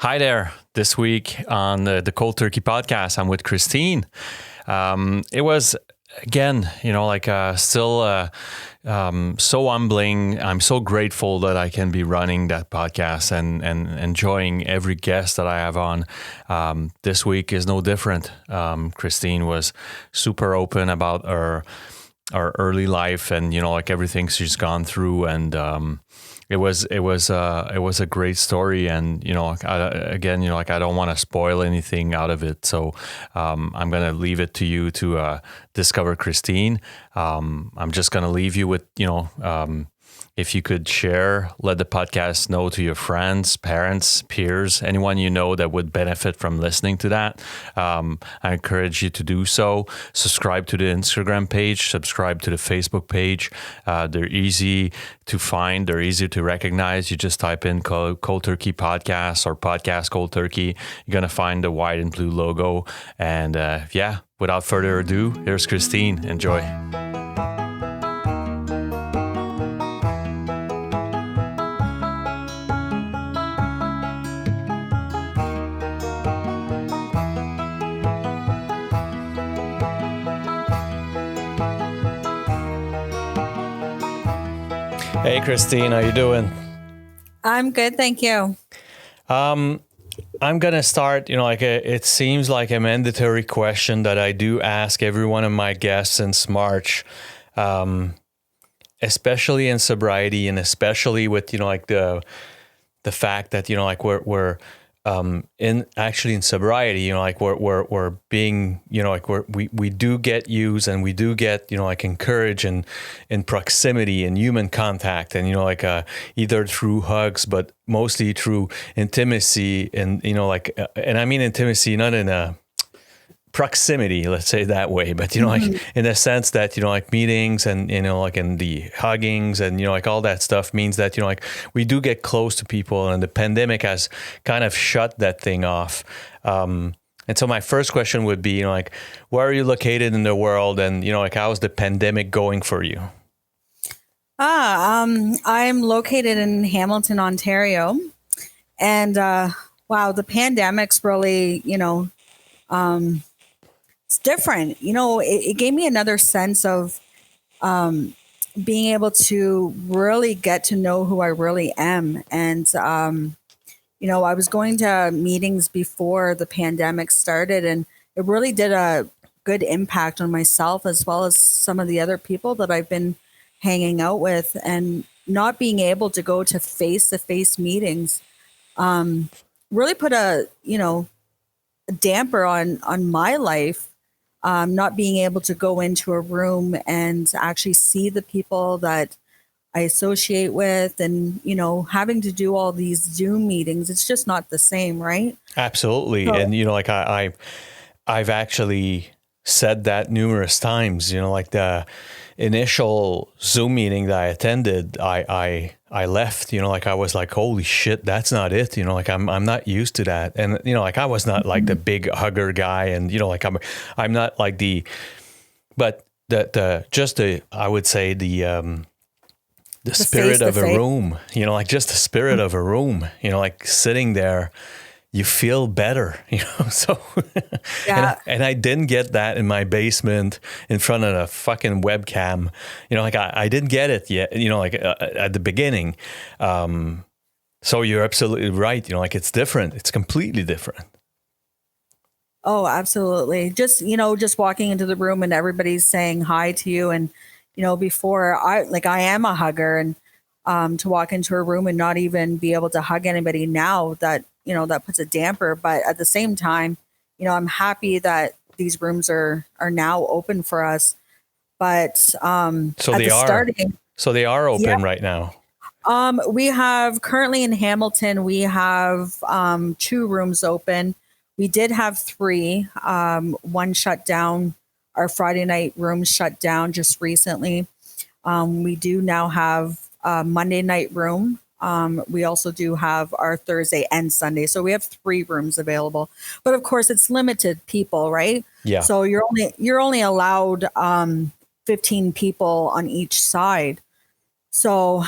Hi there. This week on the Cold Turkey podcast, I'm with Christine. It was, again, still so humbling. I'm so grateful that I can be running that podcast and enjoying every guest that I have on. This week is no different. Christine was super open about our early life and, everything she's gone through. And it was a great story, and I don't want to spoil anything out of it, so I'm gonna leave it to you to discover Christine. I'm just gonna leave you with if you could share, let the podcast know to your friends, parents, peers, anyone you know that would benefit from listening to that. I encourage you to do so. Subscribe to the Instagram page, subscribe to the Facebook page. They're easy to find. They're easy to recognize. You just type in Cold Turkey Podcast or Podcast Cold Turkey. You're going to find the white and blue logo. And without further ado, here's Christine. Enjoy. Hey, Christine, how you doing? I'm good, thank you. I'm going to start, it seems like a mandatory question that I do ask every one of my guests since March, especially in sobriety and especially with, the fact that, we're in sobriety, we're being, we do get used and we do get, encouraged in proximity and human contact and, either through hugs, but mostly through intimacy and, and I mean intimacy, not in a proximity, let's say that way, but in the sense that meetings and and the huggings and all that stuff means that we do get close to people, and the pandemic has kind of shut that thing off. And so my first question would be where are you located in the world, and how's the pandemic going for you? I'm located in Hamilton, Ontario, and wow, the pandemic's really it's different. It gave me another sense of being able to really get to know who I really am. And, I was going to meetings before the pandemic started, and it really did a good impact on myself as well as some of the other people that I've been hanging out with. And not being able to go to face-to-face meetings really put a damper on my life. Not being able to go into a room and actually see the people that I associate with, and, having to do all these Zoom meetings, it's just not the same, right? Absolutely. So, and, I've actually said that numerous times, the initial Zoom meeting that I attended, I left, I was like, holy shit, that's not it. I'm not used to that. And, I was not like the big hugger guy, and, I'm not like but I would say the spirit of a room, just the spirit of a room, sitting there, you feel better, so, yeah. and I didn't get that in my basement in front of a fucking webcam, I didn't get it yet, at the beginning. So you're absolutely right. It's different. It's completely different. Oh, absolutely. Just walking into the room and everybody's saying hi to you. And, before I am a hugger, and to walk into a room and not even be able to hug anybody now, that puts a damper. But at the same time, I'm happy that these rooms are now open for us. But so they are open right now. We have currently in Hamilton, we have 2 rooms open. We did have 3. One shut down. Our Friday night room shut down just recently. We do now have a Monday night room. We also do have our Thursday and Sunday. So we have 3 rooms available. But of course, it's limited people, right? Yeah. So you're only allowed 15 people on each side. So,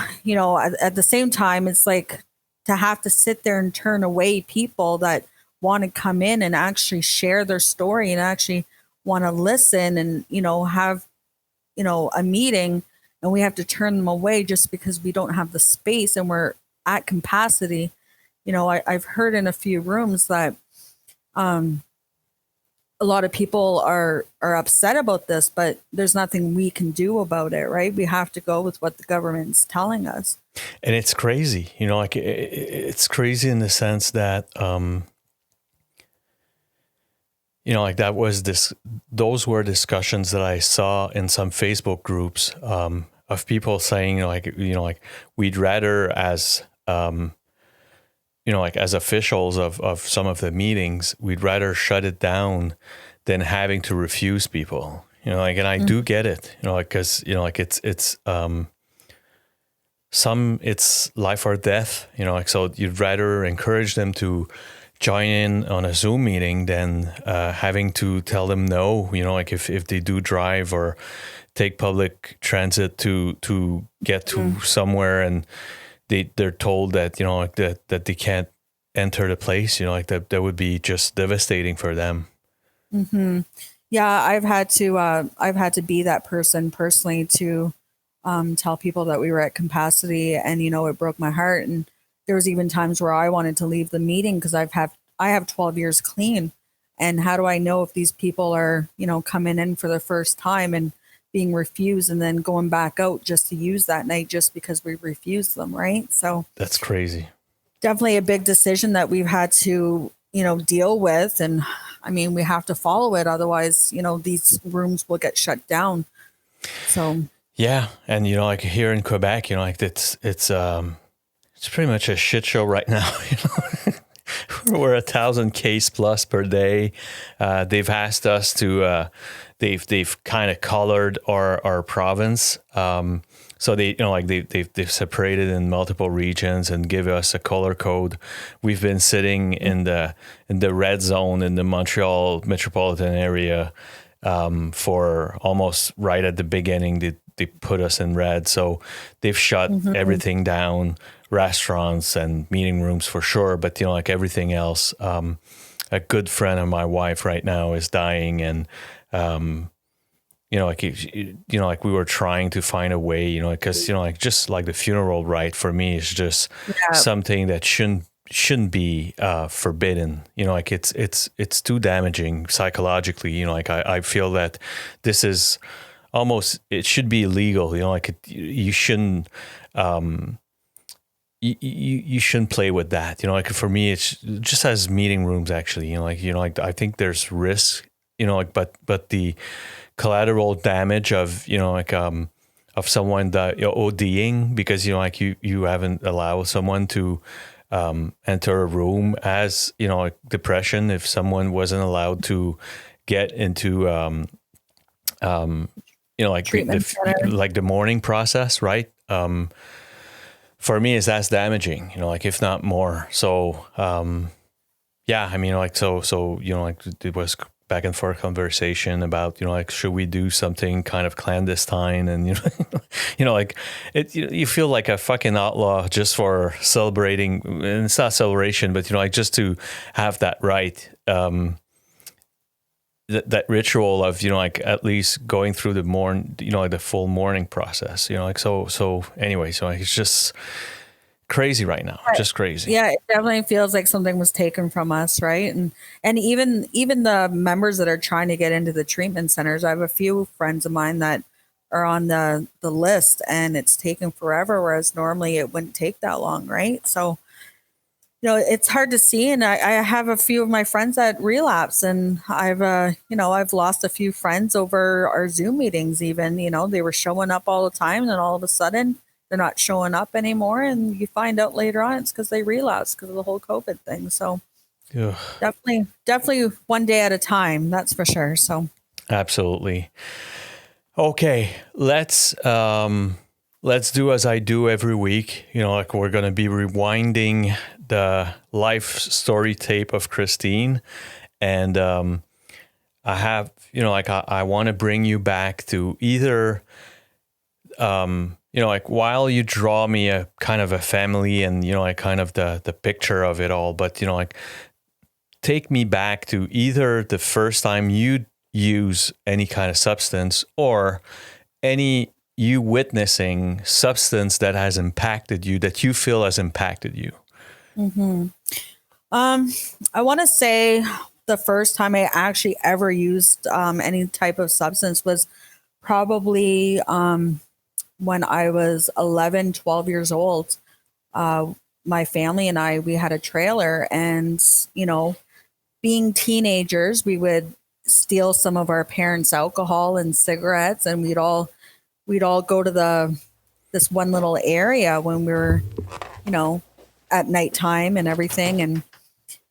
at the same time, it's like to have to sit there and turn away people that want to come in and actually share their story and actually want to listen and, have, a meeting, and we have to turn them away just because we don't have the space and we're at capacity. I've heard in a few rooms that a lot of people are upset about this, but there's nothing we can do about it, right? We have to go with what the government's telling us. And it's crazy, like it's crazy in the sense that, like those were discussions that I saw in some Facebook groups, of people saying, like we'd rather as, like as officials of some of the meetings, we'd rather shut it down than having to refuse people, and I do get it, because, it's it's life or death, so you'd rather encourage them to join in on a Zoom meeting than having to tell them no, if they do drive or take public transit to get to somewhere and they're told that, that they can't enter the place, that would be just devastating for them. Mm-hmm. Yeah, I've had to be that person personally to tell people that we were at capacity, and it broke my heart. And there was even times where I wanted to leave the meeting because I have 12 years clean, and how do I know if these people are coming in for the first time and being refused and then going back out just to use that night just because we refused them, right? So that's crazy. Definitely a big decision that we've had to deal with, and I mean we have to follow it, otherwise these rooms will get shut down. So yeah, and like here in Quebec, it's pretty much a shit show right now. We're 1,000 case plus per day. They've asked us to. They've kind of colored our province. So they've separated in multiple regions and give us a color code. We've been sitting in the red zone in the Montreal metropolitan area for almost right at the beginning. They put us in red. So they've shut everything down, restaurants and meeting rooms for sure. But, everything else, a good friend of my wife right now is dying. And, like we were trying to find a way, because, just like the funeral rite for me is just something that shouldn't be forbidden. It's too damaging psychologically. I feel that this is almost, it should be illegal. You shouldn't you shouldn't play with that. For me, it's just as meeting rooms actually. I think there's risk. But the collateral damage of of someone that ODing because you haven't allowed someone to enter a room as depression if someone wasn't allowed to get into the mourning process, right? For me, is that's damaging, if not more. So it was back and forth conversation about should we do something kind of clandestine, and you feel like a fucking outlaw just for celebrating, and it's not celebration, but just to have that right, that ritual of at least going through the the full mourning process, so anyway, so it's just crazy right now. Right. Just crazy. Yeah, it definitely feels like something was taken from us, right? And even the members that are trying to get into the treatment centers, I have a few friends of mine that are on the list, and it's taken forever, whereas normally it wouldn't take that long, right? So it's hard to see, and I have a few of my friends that relapse, and I've lost a few friends over our Zoom meetings. Even they were showing up all the time, and then all of a sudden they're not showing up anymore, and you find out later on it's because they relapsed because of the whole COVID thing. So definitely one day at a time, that's for sure. So absolutely. Okay, let's do as I do every week. We're going to be rewinding the life story tape of Christine, and I have I want to bring you back to either like while you draw me a kind of a family and, like kind of the picture of it all, but, like take me back to either the first time you use any kind of substance or any you witnessing substance that has impacted you, that you feel has impacted you. Mm-hmm. I want to say the first time I actually ever used any type of substance was probably when I was 11, 12 years old. My family and I, we had a trailer, and, being teenagers, we would steal some of our parents' alcohol and cigarettes, and we'd all go to this one little area when we were, at nighttime and everything. And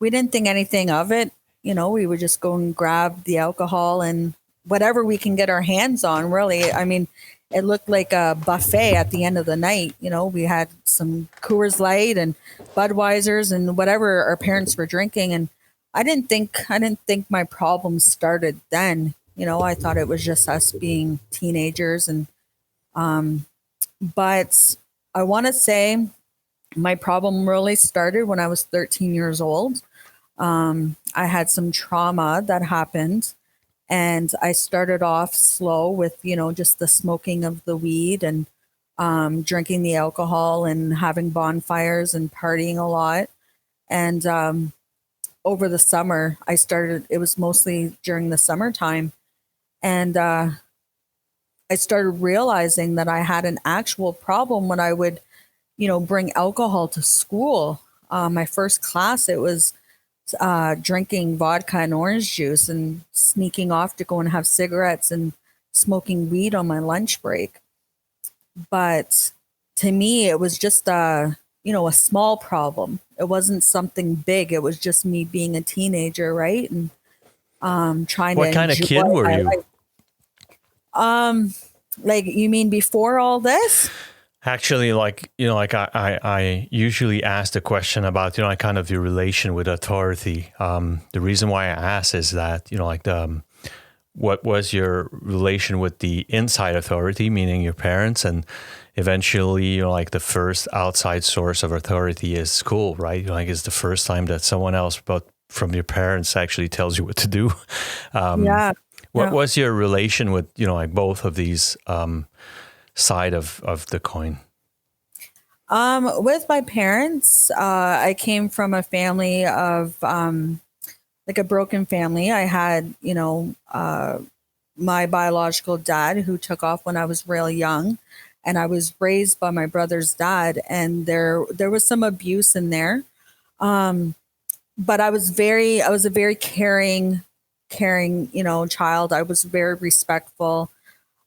we didn't think anything of it. We would just go and grab the alcohol and whatever we can get our hands on, really. I mean, it looked like a buffet at the end of the night. We had some Coors Light and Budweisers and whatever our parents were drinking. And I didn't think my problem started then. I thought it was just us being teenagers. And but I want to say my problem really started when I was 13 years old. I had some trauma that happened, and I started off slow with, just the smoking of the weed and drinking the alcohol and having bonfires and partying a lot. And over the summer, it was mostly during the summertime. And I started realizing that I had an actual problem when I would, bring alcohol to school. My first class, it was drinking vodka and orange juice and sneaking off to go and have cigarettes and smoking weed on my lunch break. But to me, it was just a small problem. It wasn't something big. It was just me being a teenager, right? And trying What to kind of enjoy kid were my you? life. Like, you mean before all this? Actually, I usually ask the question about, kind of your relation with authority. The reason why I ask is that, what was your relation with the inside authority, meaning your parents, and eventually, the first outside source of authority is school, right? It's the first time that someone else, but from your parents, actually tells you what to do. Yeah. What Yeah. was your relation with, both of these side of the coin? With my parents, I came from a family of like a broken family. I had, my biological dad who took off when I was real young, and I was raised by my brother's dad, and there was some abuse in there. But I was a very caring, child. I was very respectful.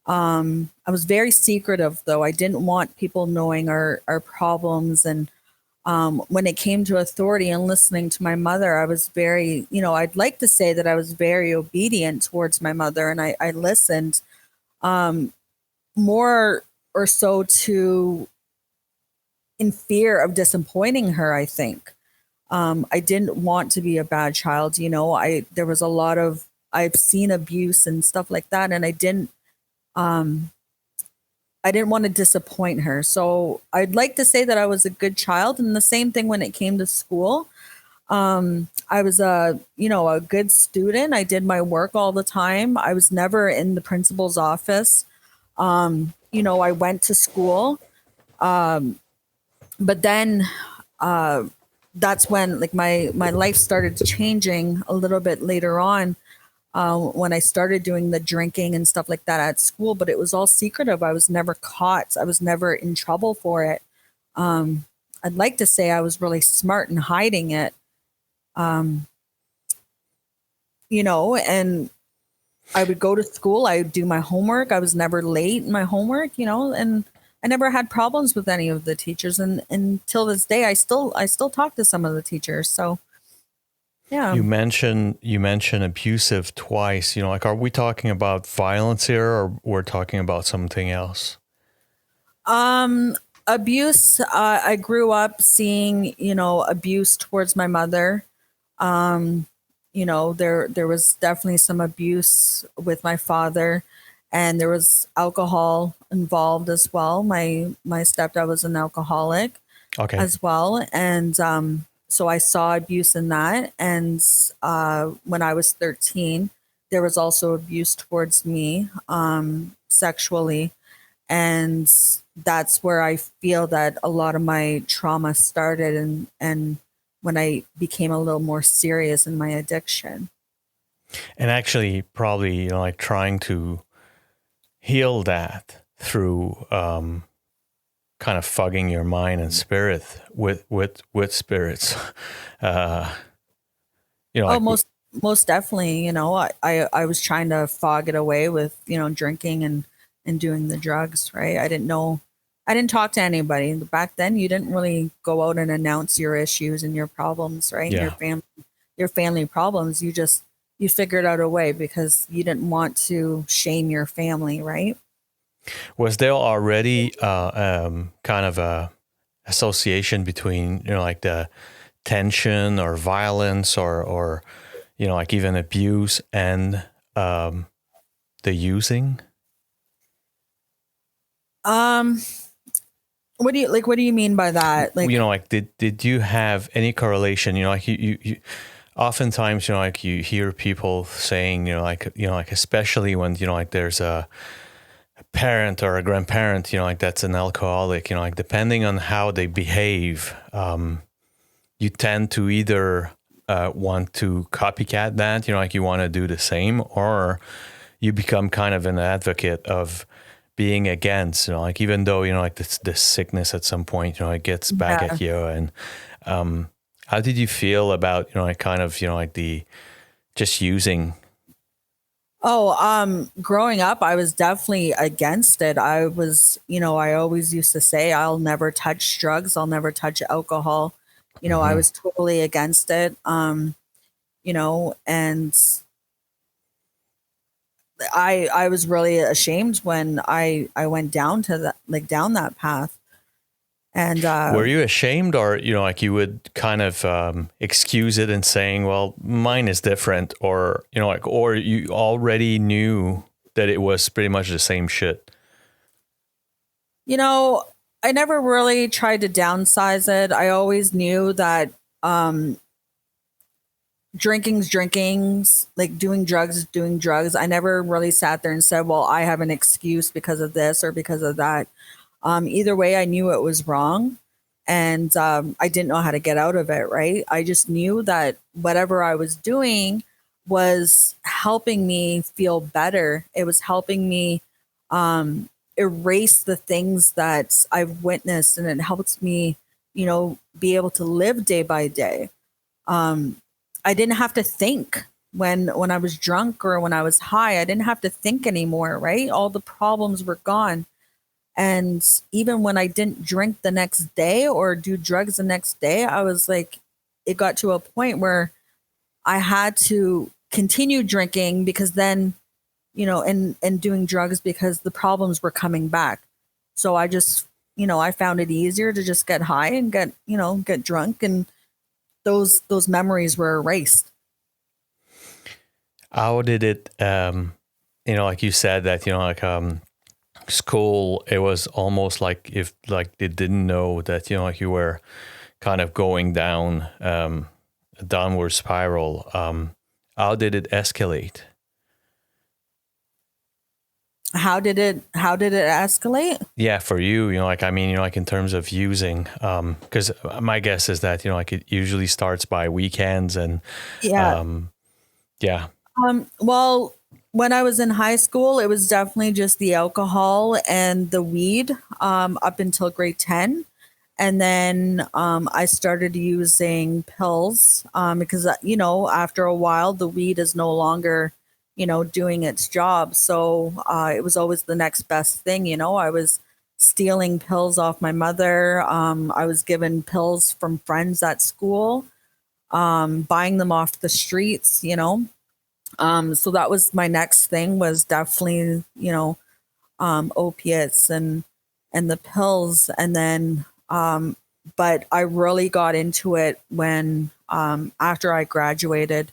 I was very secretive, though. I didn't want people knowing our problems. And when it came to authority and listening to my mother, I was very, I'd like to say that I was very obedient towards my mother, and I listened more or so to in fear of disappointing her, I think. I didn't want to be a bad child. There was a lot of, I've seen abuse and stuff like that, and I didn't want to disappoint her. So I'd like to say that I was a good child. And the same thing when it came to school. I was a good student. I did my work all the time. I was never in the principal's office. I went to school. But then that's when, like, my life started changing a little bit later on, when I started doing the drinking and stuff like that at school. But it was all secretive. I was never caught. I was never in trouble for it. I'd like to say I was really smart in hiding it. And I would go to school. I would do my homework. I was never late in my homework, and I never had problems with any of the teachers. And until this day, I still talk to some of the teachers. So, yeah. You mentioned abusive twice. Are we talking about violence here, or we're talking about something else? Abuse. I grew up seeing, abuse towards my mother. There was definitely some abuse with my father, and there was alcohol involved as well. My stepdad was an alcoholic Okay. as well, and so I saw abuse in that. And when I was 13, there was also abuse towards me, sexually, and that's where I feel that a lot of my trauma started, and when I became a little more serious in my addiction. And actually, probably, like trying to heal that through kind of fogging your mind and spirit with spirits. Uh, Oh, like, most definitely. I was trying to fog it away with, drinking and doing the drugs, right? I didn't talk to anybody. Back then you didn't really go out and announce your issues and your problems, right? yeah. Your family problems. You figured out a way because you didn't want to shame your family, right? Was there already kind of a association between, like the tension or violence or like even abuse and the using? Um, what do you mean by that? Like, Like did you have any correlation? Like you oftentimes, like you hear people saying, like especially when, like there's a parent or a grandparent, like that's an alcoholic, like depending on how they behave, you tend to either want to copycat that, like you want to do the same, or you become kind of an advocate of being against, like even though, like this sickness at some point, it gets back yeah. at you. And how did you feel about, like kind of, like the just using? Oh, growing up, I was definitely against it. I always used to say, I'll never touch drugs. I'll never touch alcohol. I Mhm. was totally against it. And I was really ashamed when I went down to that, like down that path. And, Were you ashamed, or, like you would kind of excuse it and saying, well, mine is different, or, like, or you already knew that it was pretty much the same shit? you know, I never really tried to downsize it. I always knew that, drinking's like doing drugs is doing drugs. I never really sat there and said, well, I have an excuse because of this or because of that. Either way, I knew it was wrong, and I didn't know how to get out of it, right? I just knew that whatever I was doing was helping me feel better. It was helping me erase the things that I've witnessed, and it helps me, be able to live day by day. I didn't have to think when I was drunk or when I was high. I didn't have to think anymore, right? All the problems were gone. And even when I didn't drink the next day or do drugs the next day, I was like, it got to a point where I had to continue drinking because then, and doing drugs because the problems were coming back. So I just, I found it easier to just get high and get drunk, and those memories were erased. How did it, like you said that, like school, it was almost like if like they didn't know that, like you were kind of going down a downward spiral. How did it escalate? How did it escalate? Yeah, for you, like, I mean, like in terms of using, because my guess is that, like it usually starts by weekends and, Yeah. um, yeah. Well, when I was in high school, it was definitely just the alcohol and the weed, up until grade 10. And then I started using pills, because, after a while, the weed is no longer, doing its job. So it was always the next best thing. I was stealing pills off my mother. I was given pills from friends at school, buying them off the streets. So that was my next thing, was definitely, opiates and the pills. And then, but I really got into it when, after I graduated.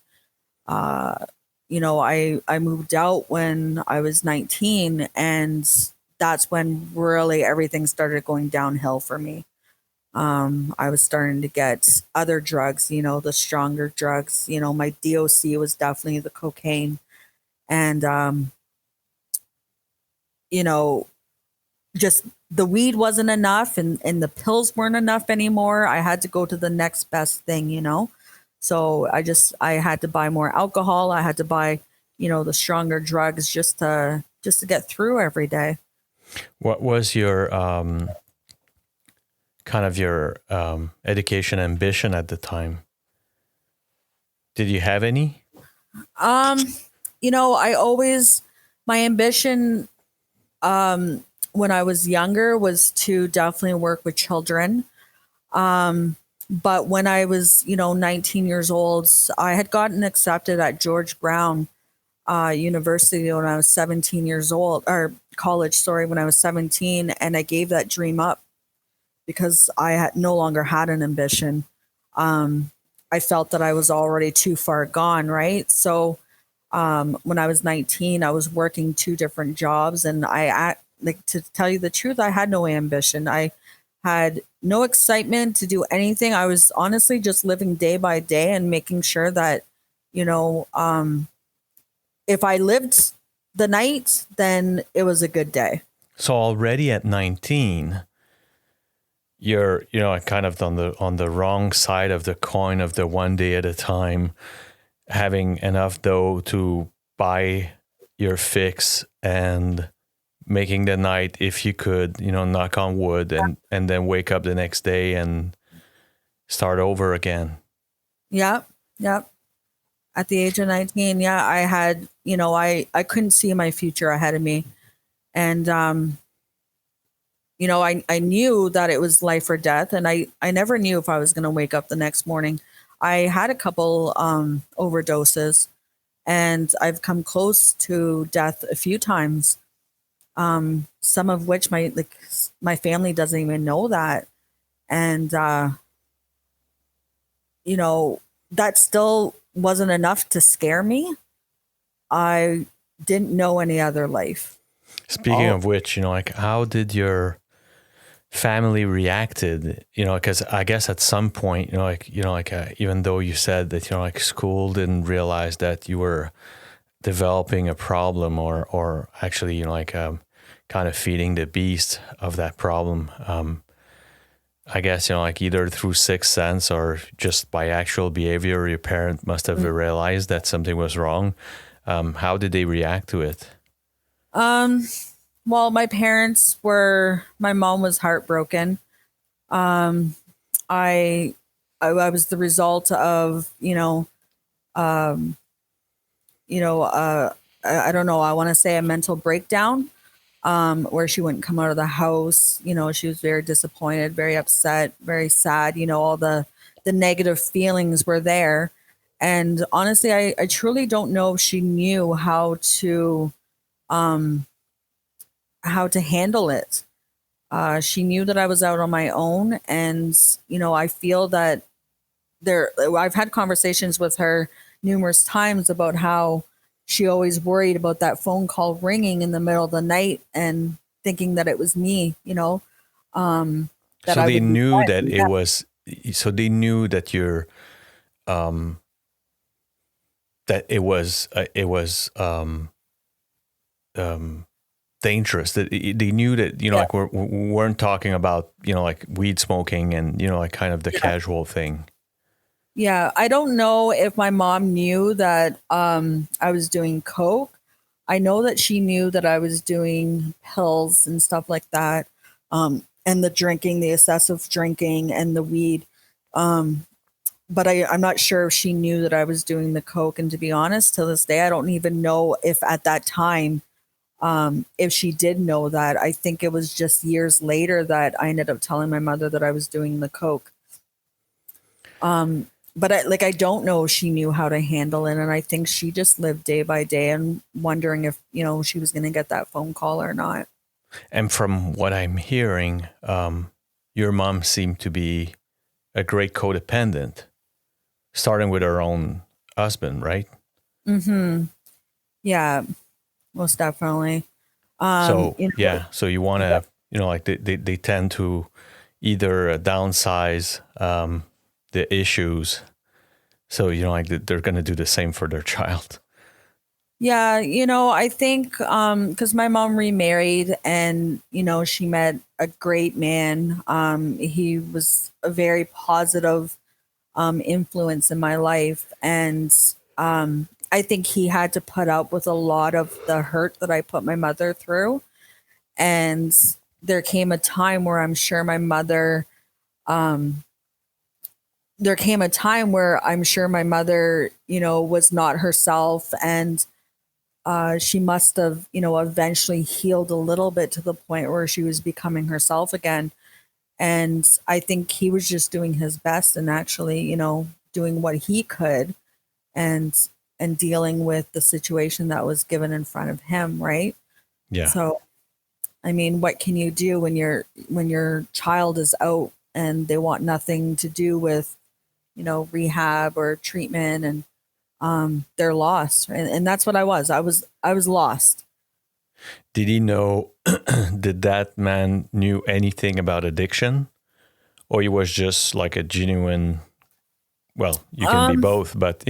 I moved out when I was 19, and that's when really everything started going downhill for me. I was starting to get other drugs, the stronger drugs. My DOC was definitely the cocaine. And, you know, just the weed wasn't enough and the pills weren't enough anymore. I had to go to the next best thing. So I had to buy more alcohol. I had to buy, the stronger drugs just to get through every day. What was your kind of your education ambition at the time? Did you have any? My ambition when I was younger was to definitely work with children. But when I was, 19 years old, I had gotten accepted at George Brown University when I was 17 years old, or college, sorry, when I was 17. And I gave that dream up because I had no longer had an ambition. I felt that I was already too far gone, right? So when I was 19, I was working 2 different jobs, and to tell you the truth, I had no ambition. I had no excitement to do anything. I was honestly just living day by day and making sure that, if I lived the night, then it was a good day. So already at 19, you're, kind of on the wrong side of the coin of the one day at a time, having enough dough to buy your fix and making the night, if you could, knock on wood and then wake up the next day and start over again. Yep. At the age of 19, yeah, I had, I couldn't see my future ahead of me. And, I knew that it was life or death. And I never knew if I was going to wake up the next morning. I had a couple overdoses, and I've come close to death a few times. Some of which my family doesn't even know that. And, that still wasn't enough to scare me. I didn't know any other life. Speaking of which, how did your family reacted? Because I guess at some point, even though you said that, school didn't realize that you were developing a problem or actually, kind of feeding the beast of that problem. I guess, either through sixth sense or just by actual behavior, your parent must have realized that something was wrong. How did they react to it? Well, my mom was heartbroken. I was the result of, I don't know, I want to say a mental breakdown, where she wouldn't come out of the house. She was very disappointed, very upset, very sad. All the negative feelings were there. And honestly, I truly don't know if she knew how to handle it. She knew that I was out on my own. And, I feel that I've had conversations with her numerous times about how she always worried about that phone call ringing in the middle of the night and thinking that it was me, that so I they would knew that it was, so they knew that you're, that it was dangerous, that they knew that, like we weren't talking about, like weed smoking and, like kind of the casual thing. Yeah, I don't know if my mom knew that I was doing coke. I know that she knew that I was doing pills and stuff like that, and the drinking, the excessive drinking, and the weed. But I'm not sure if she knew that I was doing the coke. And to be honest, to this day, I don't even know if at that time, if she did know that. I think it was just years later that I ended up telling my mother that I was doing the coke. But I don't know if she knew how to handle it. And I think she just lived day by day and wondering if, she was going to get that phone call or not. And from what I'm hearing, your mom seemed to be a great codependent, starting with her own husband, right? Mm-hmm. Yeah, most definitely. So You know, yeah, so you want to, like they tend to either downsize the issues. So like they're going to do the same for their child. yeah, I think because my mom remarried and she met a great man. He was a very positive influence in my life, and I think he had to put up with a lot of the hurt that I put my mother through. And there came a time where I'm sure my mother there came a time where I'm sure my mother, was not herself, and she must have, eventually healed a little bit to the point where she was becoming herself again. And I think he was just doing his best and actually, doing what he could and dealing with the situation that was given in front of him, right? Yeah. So, I mean, what can you do when your child is out and they want nothing to do with, rehab or treatment, and they're lost, and that's what I was. I was lost. Did he know, did that man knew anything about addiction? Or he was just like a genuine, well, you can be both, but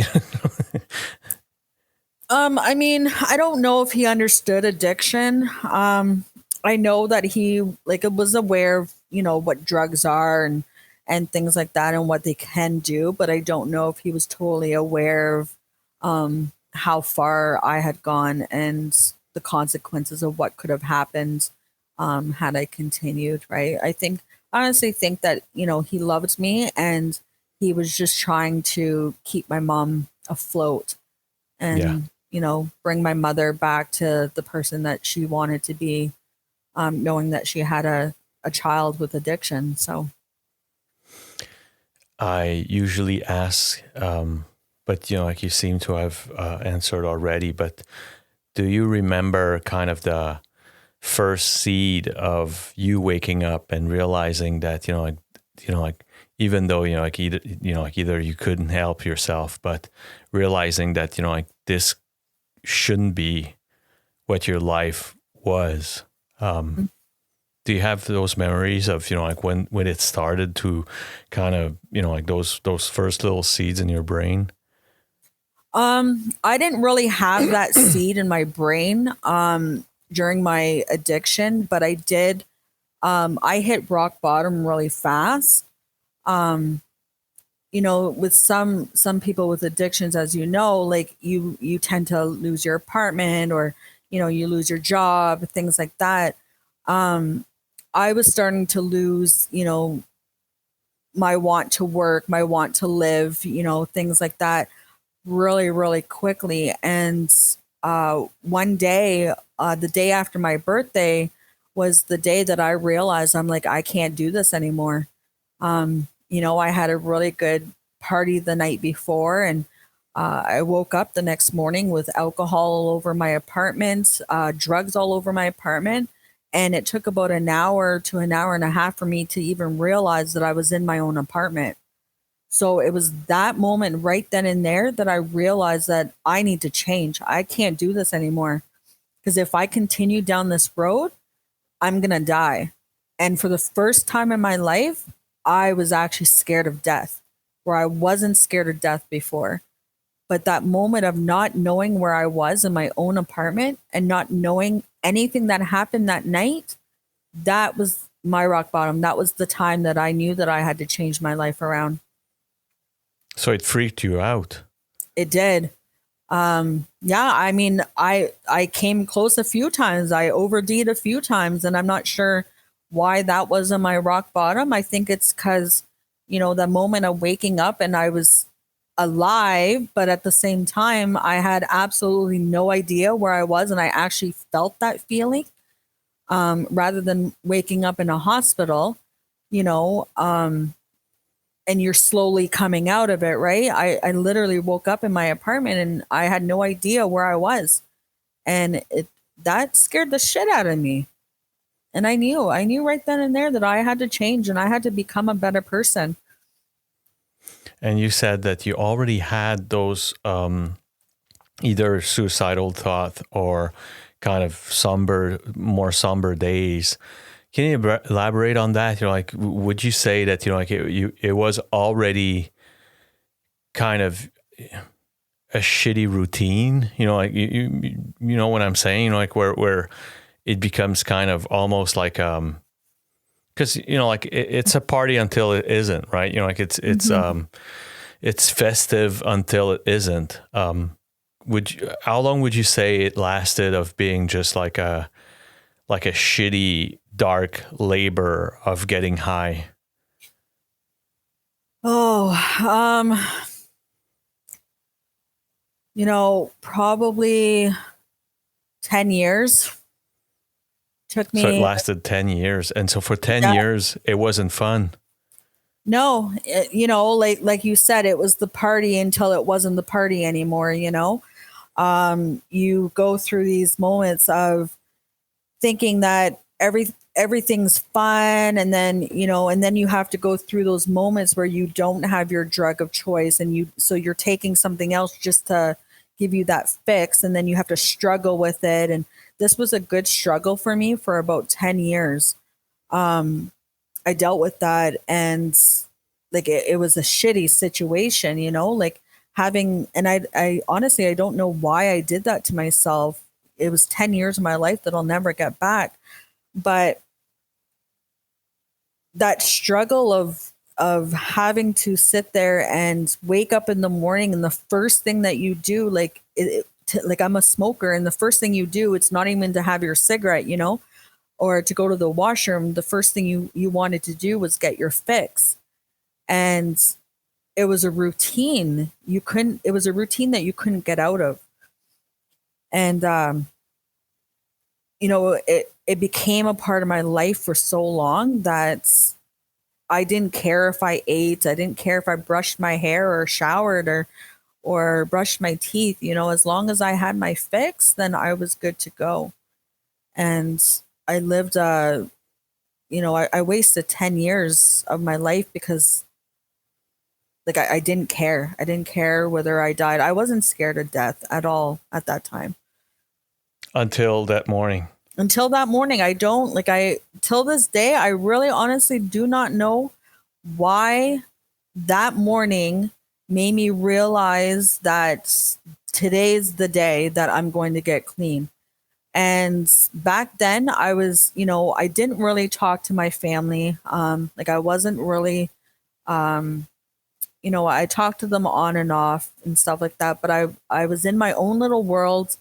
I mean, I don't know if he understood addiction. I know that he was aware of, what drugs are and things like that and what they can do, but I don't know if he was totally aware of how far I had gone and the consequences of what could have happened had I continued, right? I honestly think that, he loved me and he was just trying to keep my mom afloat yeah. and, bring my mother back to the person that she wanted to be, knowing that she had a child with addiction. So I usually ask, but like you seem to have answered already, but do you remember kind of the first seed of you waking up and realizing that, like even though, either you couldn't help yourself, but realizing that, like this shouldn't be what your life was. Do you have those memories of, like when it started to kind of, like those first little seeds in your brain? I didn't really have that seed in my brain during my addiction, but I did. I hit rock bottom really fast. With some people with addictions, as you know, like you tend to lose your apartment, or you lose your job, things like that. I was starting to lose, my want to work, my want to live, things like that really, really quickly. And one day, the day after my birthday, was the day that I realized I'm like, I can't do this anymore. I had a really good party the night before, and I woke up the next morning with alcohol all over my apartment, drugs all over my apartment. And it took about an hour to an hour and a half for me to even realize that I was in my own apartment. So it was that moment right then and there that I realized that I need to change. I can't do this anymore. Because if I continue down this road, I'm going to die. And for the first time in my life, I was actually scared of death, where I wasn't scared of death before. But that moment of not knowing where I was in my own apartment and not knowing anything that happened that night, that was my rock bottom. That was the time that I knew that I had to change my life around. So it freaked you out. It did. Yeah, I mean, I came close a few times. I OD'd a few times, and I'm not sure why that wasn't my rock bottom. I think it's because, the moment of waking up and I was alive, but at the same time, I had absolutely no idea where I was, and I actually felt that feeling, rather than waking up in a hospital, you know, and you're slowly coming out of it, right? I literally woke up in my apartment and I had no idea where I was. And that scared the shit out of me. And I knew right then and there that I had to change and I had to become a better person. And you said that you already had those either suicidal thought or kind of more somber days. Can you elaborate on that? Like, would you say that, like it was already kind of a shitty routine, like you know what I'm saying, like where it becomes kind of almost like, because, like it's a party until it isn't, right? Like it's festive until it isn't. How long would you say it lasted of being just like a shitty, dark labor of getting high? Probably 10 years. Took me. So it lasted 10 years. And so for 10 years, it wasn't fun. No, like you said, it was the party until it wasn't the party anymore, You go through these moments of thinking that everything's fun, and then you have to go through those moments where you don't have your drug of choice, and so you're taking something else just to give you that fix, and then you have to struggle with it. And this was a good struggle for me for about 10 years. I dealt with that, and like it was a shitty situation, like having, and I honestly, I don't know why I did that to myself. It was 10 years of my life that I'll never get back. But that struggle of having to sit there and wake up in the morning, and the first thing that you do, like I'm a smoker, and the first thing you do, it's not even to have your cigarette, or to go to the washroom. The first thing you wanted to do was get your fix. And it was a routine. It was a routine that you couldn't get out of. And, it became a part of my life for so long that I didn't care if I ate. I didn't care if I brushed my hair or showered or brushed my teeth. As long as I had my fix, then I was good to go. And I lived, I wasted 10 years of my life because like I didn't care. I didn't care whether I died. I wasn't scared of death at all at that time. Until that morning. I don't, till this day, I really honestly do not know why that morning made me realize that today's the day that I'm going to get clean. And back then I was, I didn't really talk to my family. I wasn't really, I talked to them on and off and stuff like that, but I was in my own little world,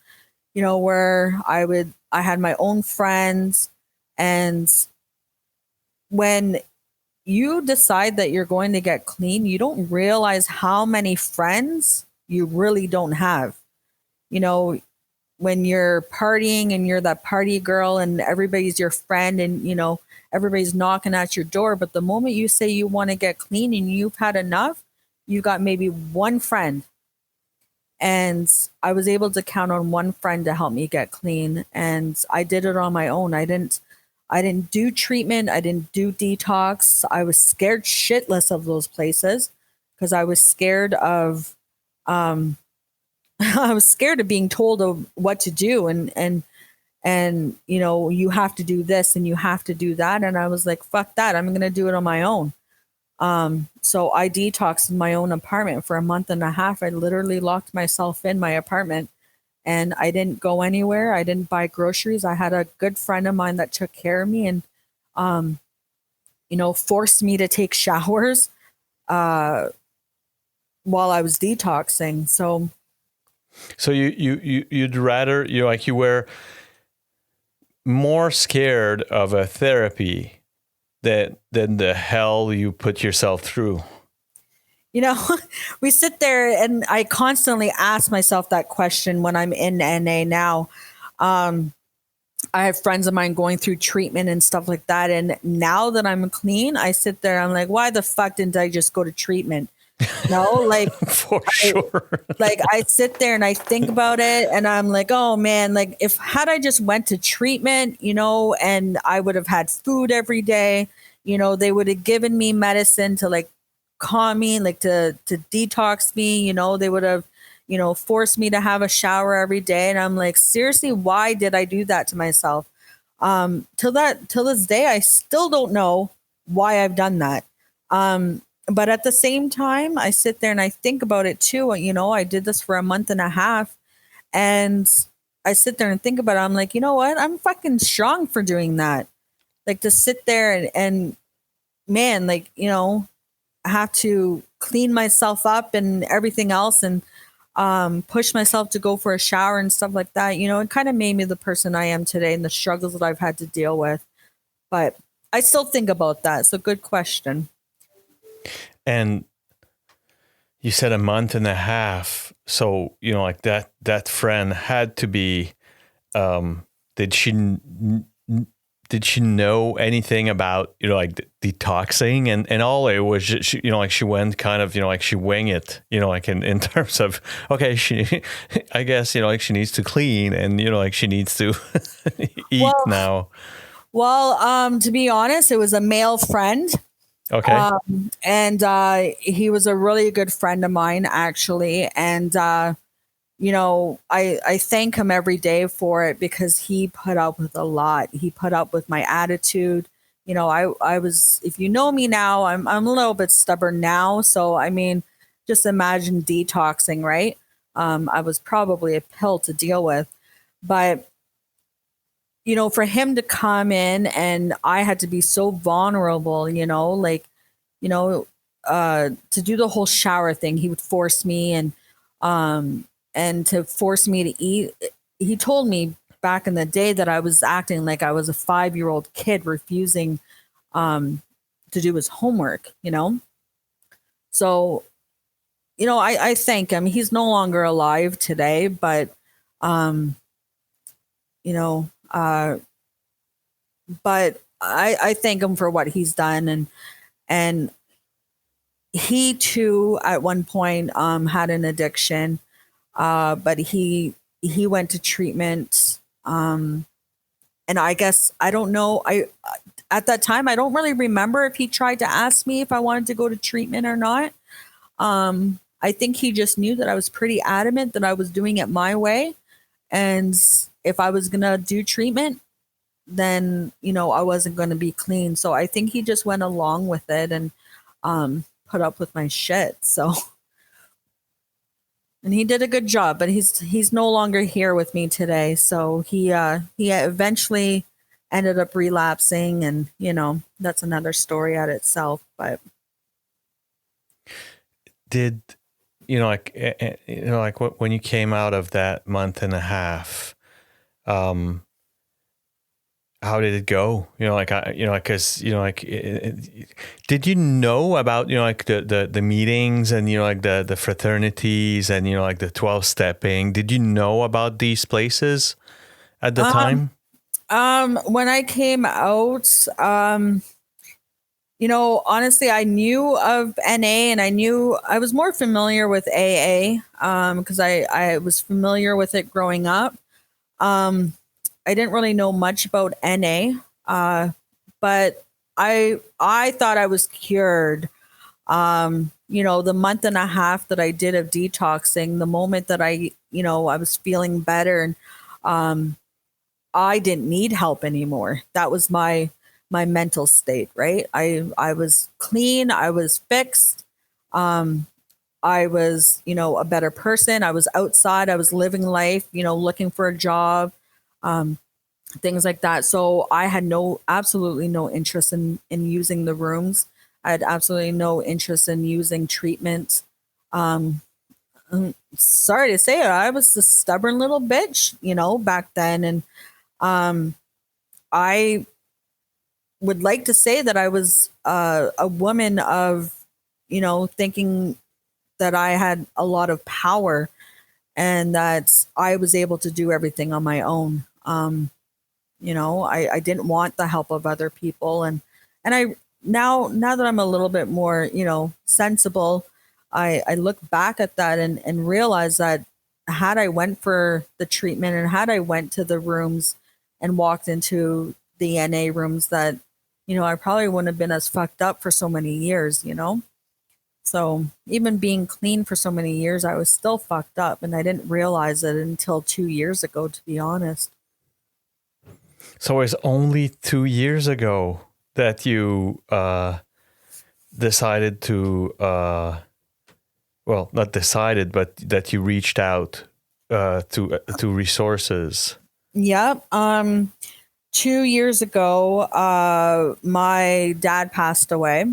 where I had my own friends. And when you decide that you're going to get clean, you don't realize how many friends you really don't have. When you're partying and you're that party girl and everybody's your friend, and, everybody's knocking at your door. But the moment you say you want to get clean and you've had enough, you got maybe one friend. And I was able to count on one friend to help me get clean. And I did it on my own. I didn't do treatment. I didn't do detox. I was scared shitless of those places because I was scared of, I was scared of being told of what to do. And, you have to do this and you have to do that. And I was like, fuck that. I'm going to do it on my own. So I detoxed in my own apartment for a month and a half. I literally locked myself in my apartment and I didn't go anywhere. I didn't buy groceries. I had a good friend of mine that took care of me and, forced me to take showers, while I was detoxing. So you'd rather, you were more scared of a therapy than the hell you put yourself through. We sit there and I constantly ask myself that question when I'm in NA now. I have friends of mine going through treatment and stuff like that. And now that I'm clean, I sit there, I'm like, why the fuck didn't I just go to treatment? No, for sure. I sit there and I think about it and I'm like, oh man, had I just went to treatment, and I would have had food every day, they would have given me medicine to calm me, to detox me, they would have, force me to have a shower every day. And I'm like, seriously, why did I do that to myself? Till this day, I still don't know why I've done that. But at the same time, I sit there and I think about it too. I did this for a month and a half, and I sit there and think about it. I'm like, you know what? I'm fucking strong for doing that. Like, to sit there and man, like, I have to clean myself up and everything else, and push myself to go for a shower and stuff like that. It kind of made me the person I am today and the struggles that I've had to deal with. But I still think about that. So good question. And you said a month and a half. So, like that friend had to be, did she know anything about, like detoxing and all? It was just, she went kind of, like she wing it, like in terms of, okay, I guess, she needs to clean and, like she needs to eat now. Well, to be honest, it was a male friend. Okay. And he was a really good friend of mine, actually. And, I thank him every day for it, because he put up with a lot. He put up with my attitude. I was, if you know me now, I'm a little bit stubborn now. So, I mean, just imagine detoxing, right? I was probably a pill to deal with. But, for him to come in and I had to be so vulnerable, to do the whole shower thing, he would force me and to force me to eat. He told me back in the day that I was acting like I was a 5-year-old kid refusing to do his homework, So, I thank him. He's no longer alive today, but, but I thank him for what he's done. And he too, at one point, had an addiction. But he went to treatment. And I guess, I don't know. At that time, I don't really remember if he tried to ask me if I wanted to go to treatment or not. I think he just knew that I was pretty adamant that I was doing it my way. And if I was going to do treatment, then, I wasn't going to be clean. So I think he just went along with it and put up with my shit. So, and he did a good job, but he's no longer here with me today. So he eventually ended up relapsing, and that's another story at itself. But did when you came out of that month and a half, how did it go? Because did you know about the meetings and the fraternities and the 12-stepping? Did you know about these places at the time? When I came out, honestly, I knew of NA, and I was more familiar with AA, because I was familiar with it growing up. I didn't really know much about NA, but I thought I was cured. The month and a half that I did of detoxing, the moment that I was feeling better, and I didn't need help anymore. That was my mental state, right? I was clean. I was fixed. I was, a better person. I was outside. I was living life, looking for a job, things like that. So I had absolutely no interest in using the rooms. I had absolutely no interest in using treatments. Sorry to say it, I was a stubborn little bitch, back then. And I would like to say that I was a woman of, thinking that I had a lot of power and that I was able to do everything on my own. I didn't want the help of other people. And I, now that I'm a little bit more, sensible, I look back at that and realize that had I went for the treatment and had I went to the rooms and walked into the NA rooms, that, I probably wouldn't have been as fucked up for so many years, So even being clean for so many years, I was still fucked up, and I didn't realize it until 2 years ago, to be honest. So it's only 2 years ago that you decided to, well, not decided, but that you reached out to resources. Yep. 2 years ago, my dad passed away,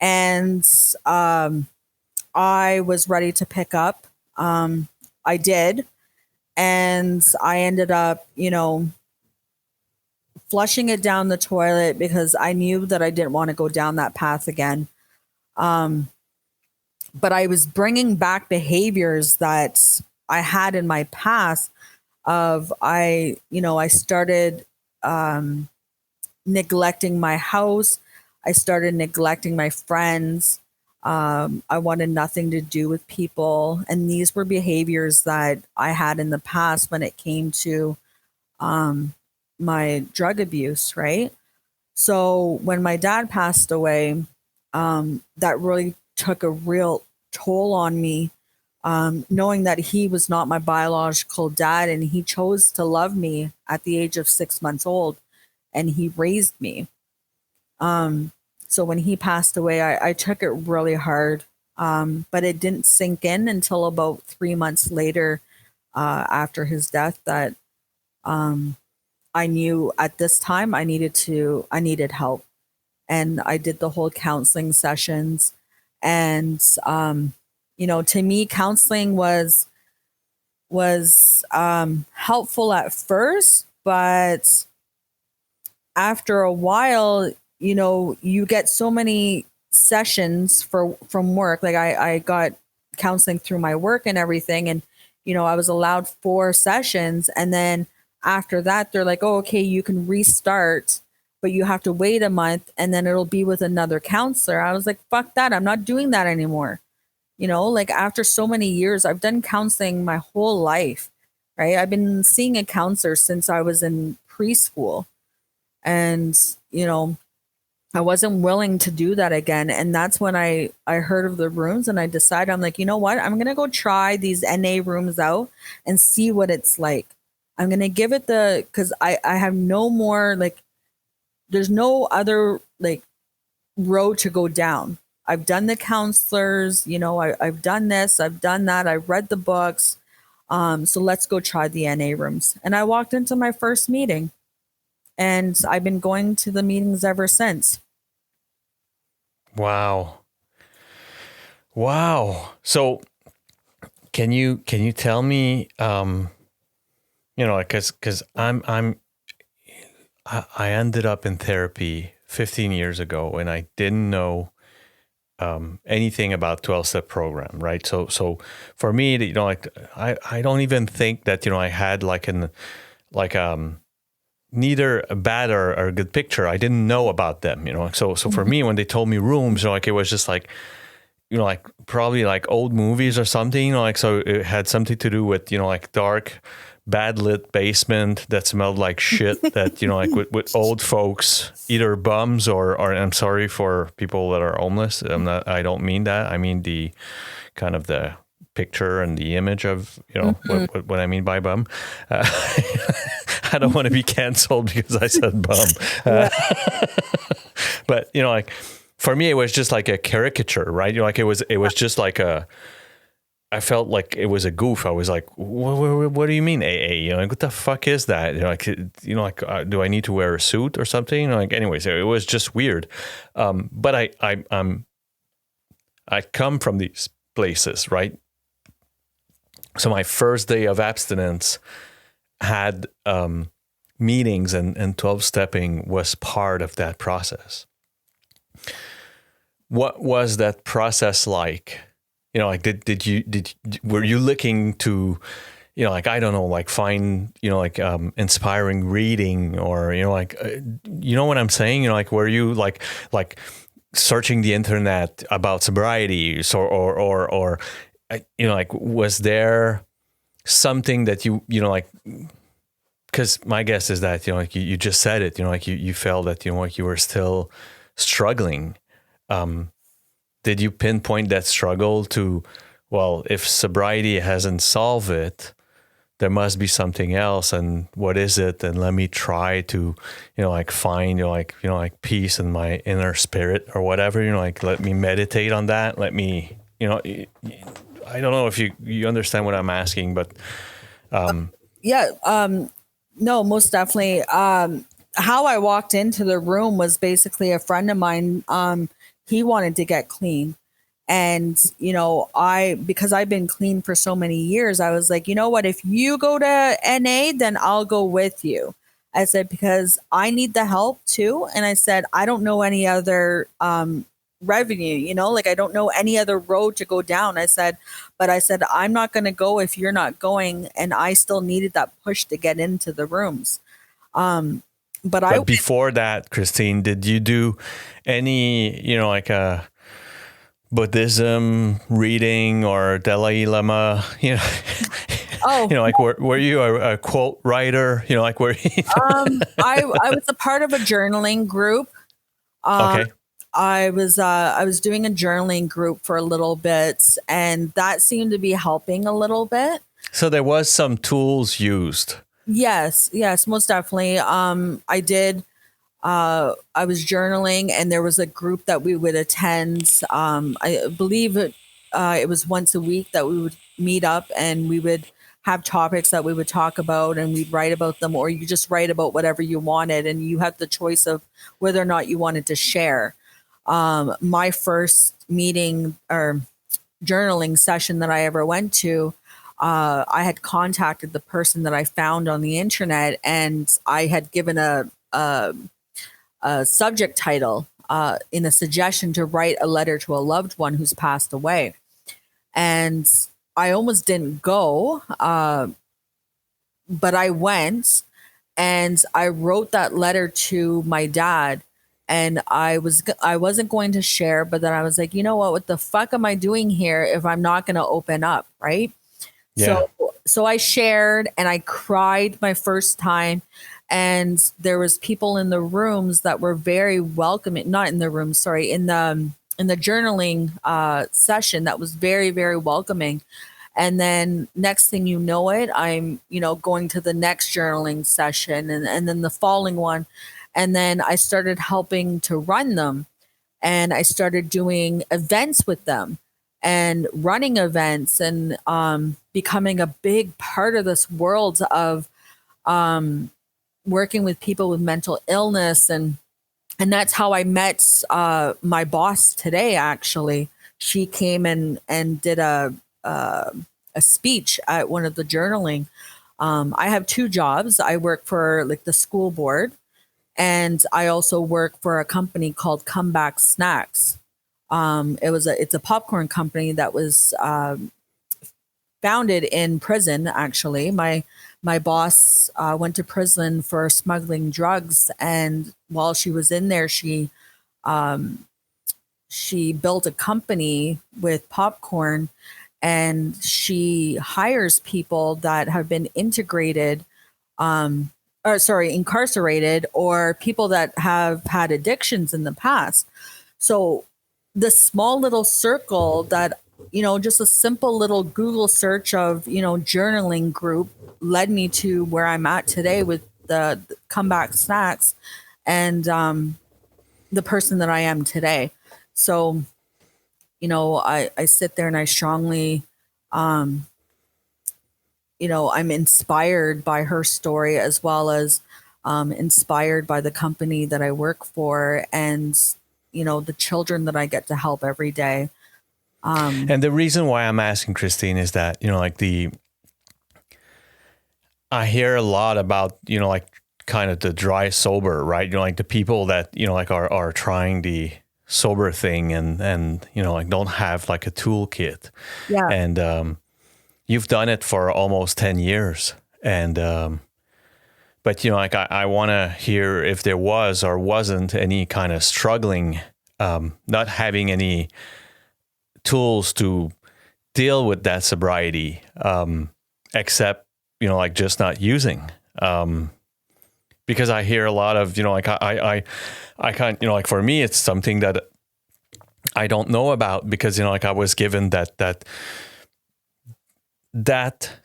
and I was ready to pick up. I did, and I ended up, flushing it down the toilet because I knew that I didn't want to go down that path again. But I was bringing back behaviors that I had in my past of I started neglecting my house. I started neglecting my friends. I wanted nothing to do with people. And these were behaviors that I had in the past when it came to my drug abuse, right? So when my dad passed away, that really took a real toll on me, knowing that he was not my biological dad and he chose to love me at the age of 6 months old and he raised me. So when he passed away, I took it really hard, but it didn't sink in until about 3 months later after his death that I knew at this time I needed help. And I did the whole counseling sessions. And, to me, counseling was helpful at first, but after a while, you get so many sessions from work. Like I got counseling through my work and everything. And, I was allowed 4 sessions. And then after that, they're like, oh, okay, you can restart, but you have to wait a month and then it'll be with another counselor. I was like, fuck that. I'm not doing that anymore. Like after so many years, I've done counseling my whole life, right? I've been seeing a counselor since I was in preschool. And, I wasn't willing to do that again. And that's when I heard of the rooms and I decided, I'm like, you know what? I'm going to go try these NA rooms out and see what it's like. I'm going to give it because I have no more, there's no other, road to go down. I've done the counselors, I've done this, I've done that. I've read the books. So let's go try the NA rooms. And I walked into my first meeting. And I've been going to the meetings ever since. Wow. So can you tell me, because I ended up in therapy 15 years ago and I didn't know anything about 12-step program, right? So for me, I don't even think that, I had neither a bad or a good picture. I didn't know about them, So for me, when they told me rooms, it was just probably old movies or something, so it had something to do with, dark, bad lit basement that smelled like shit that, with old folks, either bums or I'm sorry for people that are homeless. I don't mean that. I mean the kind of the picture and the image of, what I mean by bum. I don't want to be canceled because I said bum. But, for me, it was just like a caricature, right? It was just like I felt like it was a goof. I was like, what do you mean AA? What the fuck is that? Do I need to wear a suit or something? Anyways, it was just weird. But I come from these places, right? So my first day of abstinence had meetings and 12-stepping was part of that process. What was that process like? Were you looking to, I don't know, find, inspiring reading or, you know what I'm saying? Were you searching the internet about sobriety or was there something that you because my guess is that, you just said it, you felt that, you were still struggling. did you pinpoint that struggle to, well, if sobriety hasn't solved it, there must be something else, and what is it? And let me try to, like find, like peace in my inner spirit or whatever, like let me meditate on that. Let me, I don't know if you understand what I'm asking, but no, most definitely. How I walked into the room was basically a friend of mine. He wanted to get clean. And, because I've been clean for so many years, I was like, you know what, if you go to NA, then I'll go with you. I said, because I need the help too. And I said, I don't know any other revenue, like I don't know any other road to go down. I said, I'm not going to go if you're not going. And I still needed that push to get into the rooms. But before that, Christine, did you do any, like a Buddhism reading or Dalai Lama, like were you a quote writer, like where I was a part of a journaling group. Okay. I was doing a journaling group for a little bit, and that seemed to be helping a little bit. So there was some tools used. Yes, most definitely. I did. I was journaling, and there was a group that we would attend. I believe it was once a week that we would meet up, and we would have topics that we would talk about, and we'd write about them, or you just write about whatever you wanted, and you had the choice of whether or not you wanted to share. My first meeting or journaling session that I ever went to, I had contacted the person that I found on the internet, and I had given a subject title in a suggestion to write a letter to a loved one who's passed away. And I almost didn't go, but I went, and I wrote that letter to my dad. And I wasn't going to share, but then I was like, you know what the fuck am I doing here if I'm not going to open up, right? Yeah. So I shared, and I cried my first time. And there was people in the rooms that were very welcoming, not in the room, sorry, in the journaling session that was very, very welcoming. And then next thing you know it, I'm, going to the next journaling session and then the following one. And then I started helping to run them, and I started doing events with them and running events and becoming a big part of this world of working with people with mental illness. And that's how I met my boss today. Actually, she came and did a speech at one of the journaling. I have two jobs. I work for like the school board, and I also work for a company called Comeback Snacks. It's a popcorn company that was founded in prison. Actually, my boss went to prison for smuggling drugs, and while she was in there, she built a company with popcorn, and she hires people that have been incarcerated, or people that have had addictions in the past. So the small little circle that, just a simple little Google search of, journaling group led me to where I'm at today with the Comeback Snacks and the person that I am today. So, I sit there and I strongly, I'm inspired by her story, as well as inspired by the company that I work for, and, the children that I get to help every day. And the reason why I'm asking, Christine, is that, I hear a lot about, like kind of the dry sober, right? Like the people that, like are trying the sober thing and, like don't have like a toolkit. Yeah. And, you've done it for almost 10 years. And, but, like I want to hear if there was or wasn't any kind of struggling, not having any tools to deal with that sobriety, except, like just not using, because I hear a lot of, like I can't, like for me, it's something that I don't know about, because, you know, like I was given that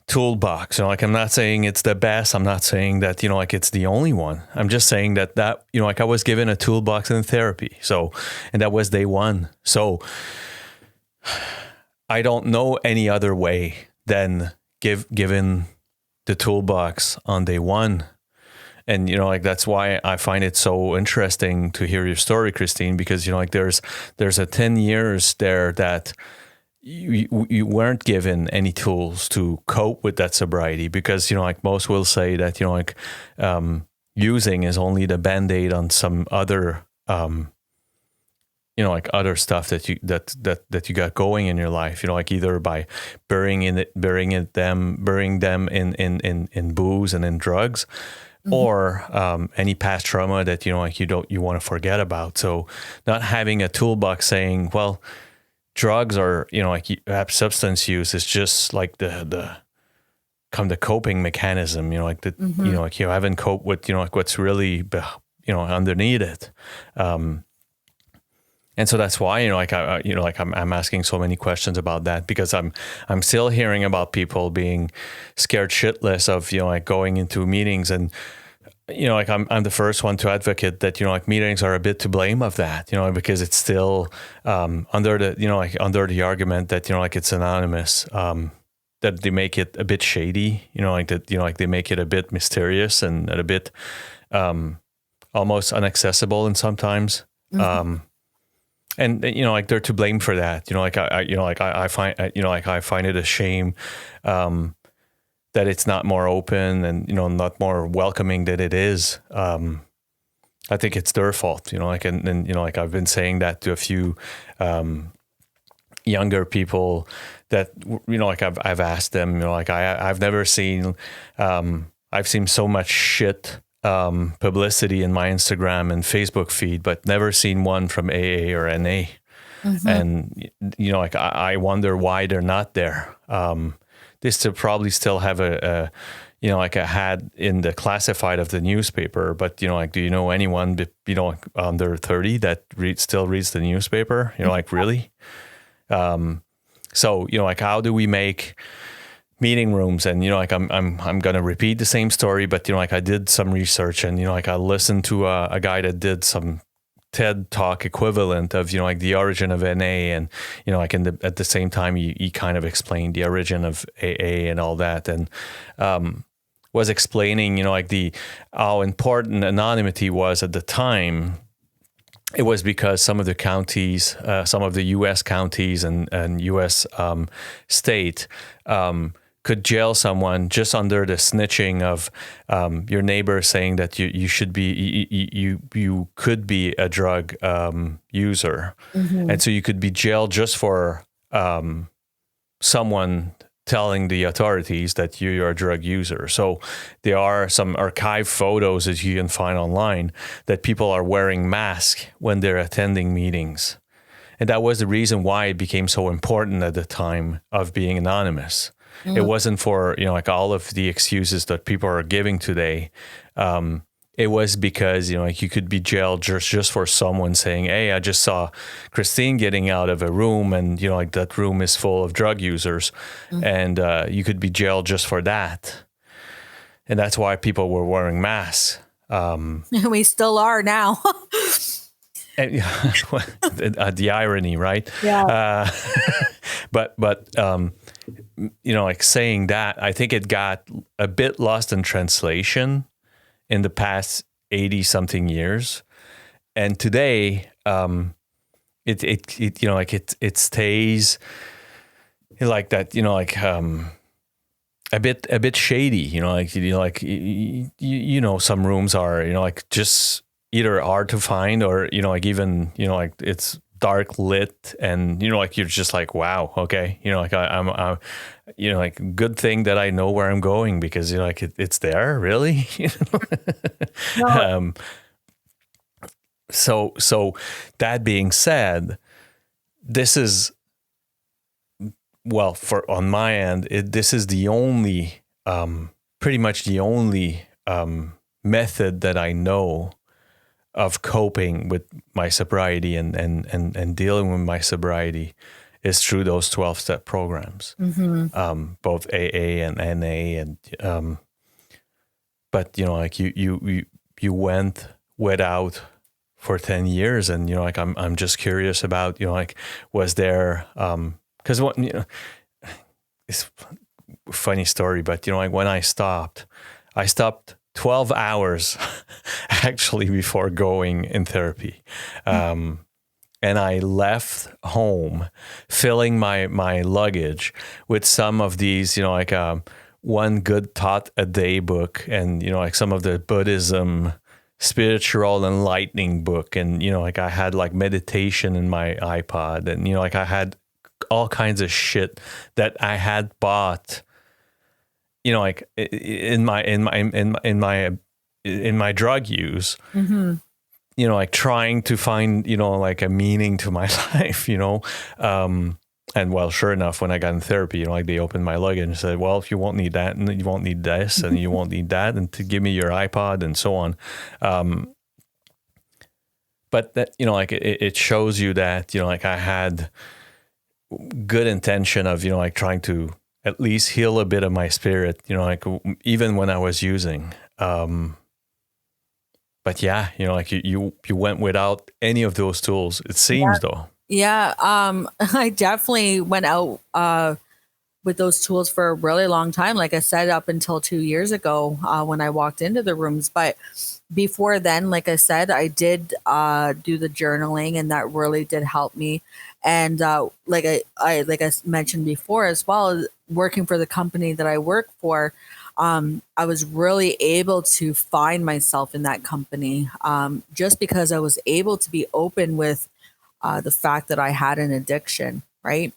toolbox. You know, like I'm not saying it's the best. I'm not saying that, you know, like it's the only one. I'm just saying that, you know, like I was given a toolbox in therapy. So, and that was day one. So I don't know any other way than given the toolbox on day one. And, you know, like that's why I find it so interesting to hear your story, Christine, because, you know, like there's a 10 years there that you weren't given any tools to cope with that sobriety, because, you know, like most will say that, you know, like using is only the Band-Aid on some other, you know, like other stuff that you got going in your life, you know, like either by burying them in booze and in drugs, or any past trauma that, you know, like you want to forget about. So not having a toolbox saying, well, drugs or, you know, like substance use is just like the coping mechanism, you know, like you know, like you haven't coped with, you know, like what's really, you know, underneath it. And so that's why, you know, like you know, like I'm asking so many questions about that, because I'm still hearing about people being scared shitless of, you know, like going into meetings. And, you know, like I'm the first one to advocate that, you know, like meetings are a bit to blame of that, you know, because it's still under the, you know, like under the argument that, you know, like it's anonymous, that they make it a bit shady, you know, like that, you know, like they make it a bit mysterious and a bit almost inaccessible, and sometimes. And, you know, like they're to blame for that. You know, like I find, you know, like I find it a shame that it's not more open and, you know, not more welcoming than it is. I think it's their fault, you know, like, and you know, like I've been saying that to a few younger people that, you know, like I've asked them, you know, like I've never seen, I've seen so much shit publicity in my Instagram and Facebook feed, but never seen one from AA or NA. And, you know, like I wonder why they're not there. They probably still have a, you know, like a had in the classified of the newspaper, but, you know, like, do you know anyone, you know, like under 30 that still reads the newspaper? You know, like really? So, you know, like how do we make meeting rooms? And, you know, like I'm going to repeat the same story, but, you know, like I did some research, and, you know, like I listened to a guy that did some TED Talk equivalent of, you know, like the origin of NA, and, you know, like at the same time, he kind of explained the origin of AA and all that, and was explaining, you know, like how important anonymity was at the time. It was because some of the counties, some of the U.S. counties and U.S. State could jail someone just under the snitching of your neighbor saying that you should be, you could be a drug user. And so you could be jailed just for someone telling the authorities that you're a drug user. So there are some archive photos that you can find online that people are wearing masks when they're attending meetings. And that was the reason why it became so important at the time of being anonymous. It wasn't for, you know, like all of the excuses that people are giving today. It was because, you know, like you could be jailed just for someone saying, hey, I just saw Christine getting out of a room, and, you know, like that room is full of drug users. And you could be jailed just for that. And that's why people were wearing masks. We still are now. And, the irony, right? Yeah. But you know, like saying that, I think it got a bit lost in translation in the past 80 something years. And today, it you know, like it stays like that, you know, like a bit shady, you know, like you know, some rooms are, you know, like just either hard to find, or, you know, like even, you know, like it's dark lit, and, you know, like you're just like, wow, okay, you know, like I'm you know, like good thing that I know where I'm going, because, you know, like it's there, really. No. So that being said, this is, well, for on my end, this is the only, pretty much the only method that I know of coping with my sobriety and dealing with my sobriety is through those 12-step programs, both AA and NA. And but like you went without for 10 years, and like I'm just curious about like, was there because what it's a funny story, but like when I stopped 12 hours actually before going in therapy. And I left home filling my luggage with some of these, like One Good Thought a Day book, and, like some of the Buddhism spiritual enlightening book. And, like I had like meditation in my iPod, and, like I had all kinds of shit that I had bought, like in my drug use, like trying to find, like a meaning to my life, and well, sure enough, when I got in therapy, like they opened my luggage and said, well, if you won't need that, and you won't need this, and you won't need that, and to give me your iPod and so on. But that, like it shows you that, like I had good intention of, like trying to at least heal a bit of my spirit, like even when I was using. But yeah, like you went without any of those tools, it seems, though. Yeah. I definitely went out with those tools for a really long time. Like I said, up until 2 years ago, when I walked into the rooms. But before then, like I said, I did do the journaling, and that really did help me. And like I mentioned before as well, working for the company that I work for, I was really able to find myself in that company, just because I was able to be open with the fact that I had an addiction, right?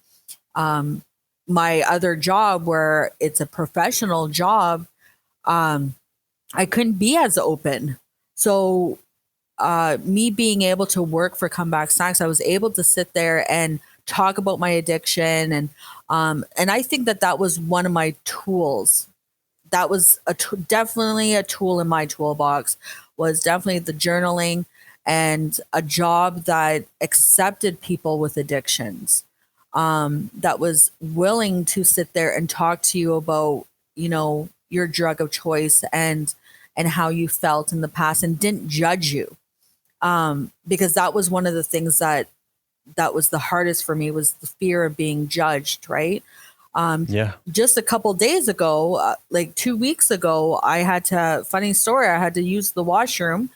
My other job, where it's a professional job, I couldn't be as open. So me being able to work for Comeback Snacks, I was able to sit there and talk about my addiction. And I think that was one of my tools. That was definitely a tool in my toolbox, was definitely the journaling, and a job that accepted people with addictions, that was willing to sit there and talk to you about, your drug of choice and how you felt in the past, and didn't judge you. Because that was one of the things that was the hardest for me, was the fear of being judged, right? Just a couple days ago, like 2 weeks ago, funny story, I had to use the washroom.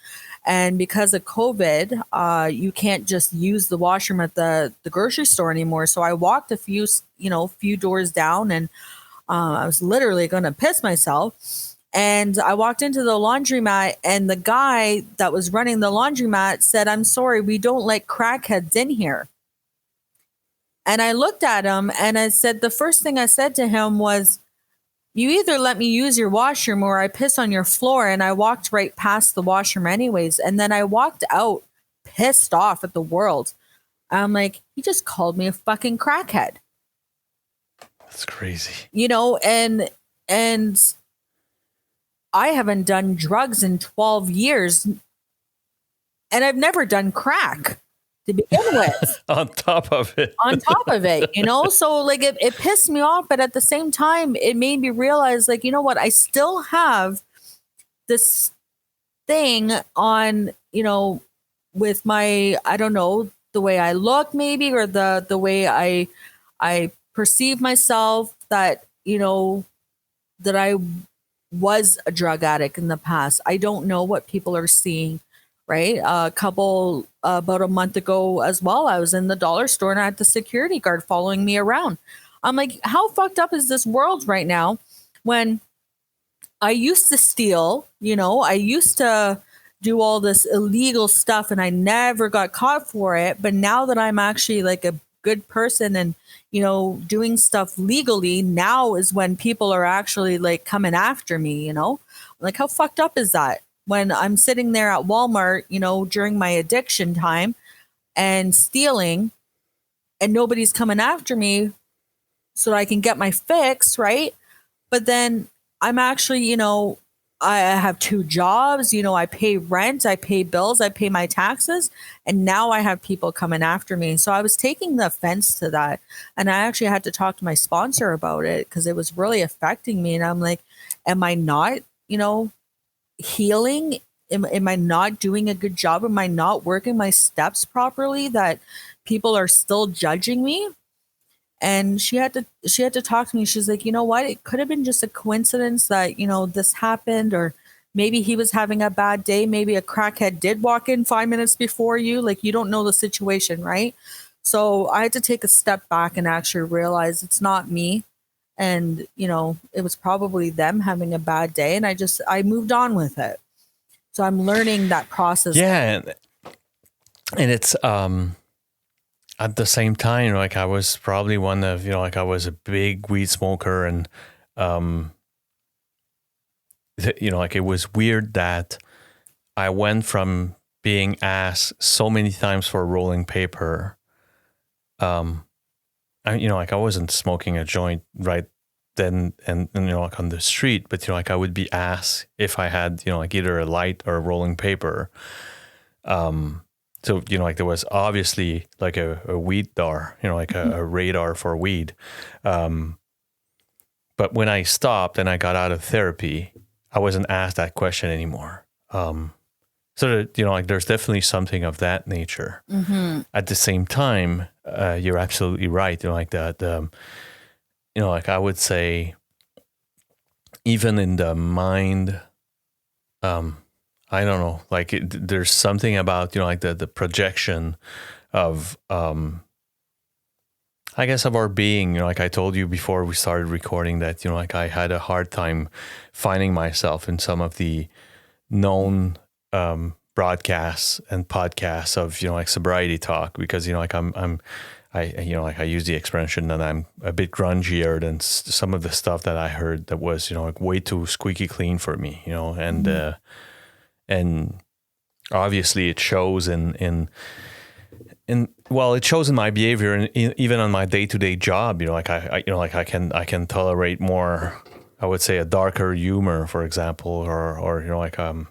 And because of COVID, you can't just use the washroom at the grocery store anymore. So I walked a few doors down, and I was literally going to piss myself. And I walked into the laundromat, and the guy that was running the laundromat said, "I'm sorry, we don't let crackheads in here." And I looked at him, and I said, the first thing I said to him was, "You either let me use your washroom or I piss on your floor." And I walked right past the washroom anyways. And then I walked out pissed off at the world. I'm like, he just called me a fucking crackhead. That's crazy. And I haven't done drugs in 12 years, and I've never done crack to begin with. On top of it. So like it pissed me off, but at the same time, it made me realize, like, you know what, I still have this thing on, with my, I don't know, the way I look maybe, or the way I perceive myself, that, that I was a drug addict in the past. I don't know what people are seeing, right? About a month ago as well, I was in the dollar store, and I had the security guard following me around. I'm like, how fucked up is this world right now, when I used to steal, I used to do all this illegal stuff, and I never got caught for it. But now that I'm actually like a good person and, doing stuff legally, now is when people are actually like coming after me, like, how fucked up is that? When I'm sitting there at Walmart, during my addiction time, and stealing, and nobody's coming after me so that I can get my fix, right? But then I'm actually, I have 2 jobs, I pay rent, I pay bills, I pay my taxes, and now I have people coming after me. So I was taking the offense to that. And I actually had to talk to my sponsor about it because it was really affecting me. And I'm like, am I not, healing? Am I not doing a good job? Am I not working my steps properly that people are still judging me? And she had to talk to me. She's like, you know what? It could have been just a coincidence that, this happened, or maybe he was having a bad day. Maybe a crackhead did walk in 5 minutes before you. Like, you don't know the situation, right? So I had to take a step back and actually realize it's not me. And, it was probably them having a bad day. And I moved on with it. So I'm learning that process. Yeah. And it's, at the same time, like I was probably one of, like I was a big weed smoker, and, like it was weird that I went from being asked so many times for rolling paper. Like I wasn't smoking a joint right then and like on the street, but, like I would be asked if I had, like either a light or a rolling paper. So, like there was obviously like a weed dar, like a radar for weed. But when I stopped and I got out of therapy, I wasn't asked that question anymore. So, like there's definitely something of that nature. Mm-hmm. At the same time, you're absolutely right. Like that, like I would say, even in the mind, I don't know, like there's something about, like the projection of, I guess, of our being, like I told you before we started recording that, like I had a hard time finding myself in some of the known, broadcasts and podcasts of, like sobriety talk, because, like I use the expression that I'm a bit grungier than some of the stuff that I heard that was, like way too squeaky clean for me, and, mm-hmm. And obviously it shows it shows in my behavior and even on my day-to-day job, like I can tolerate more, I would say, a darker humor, for example, or like, I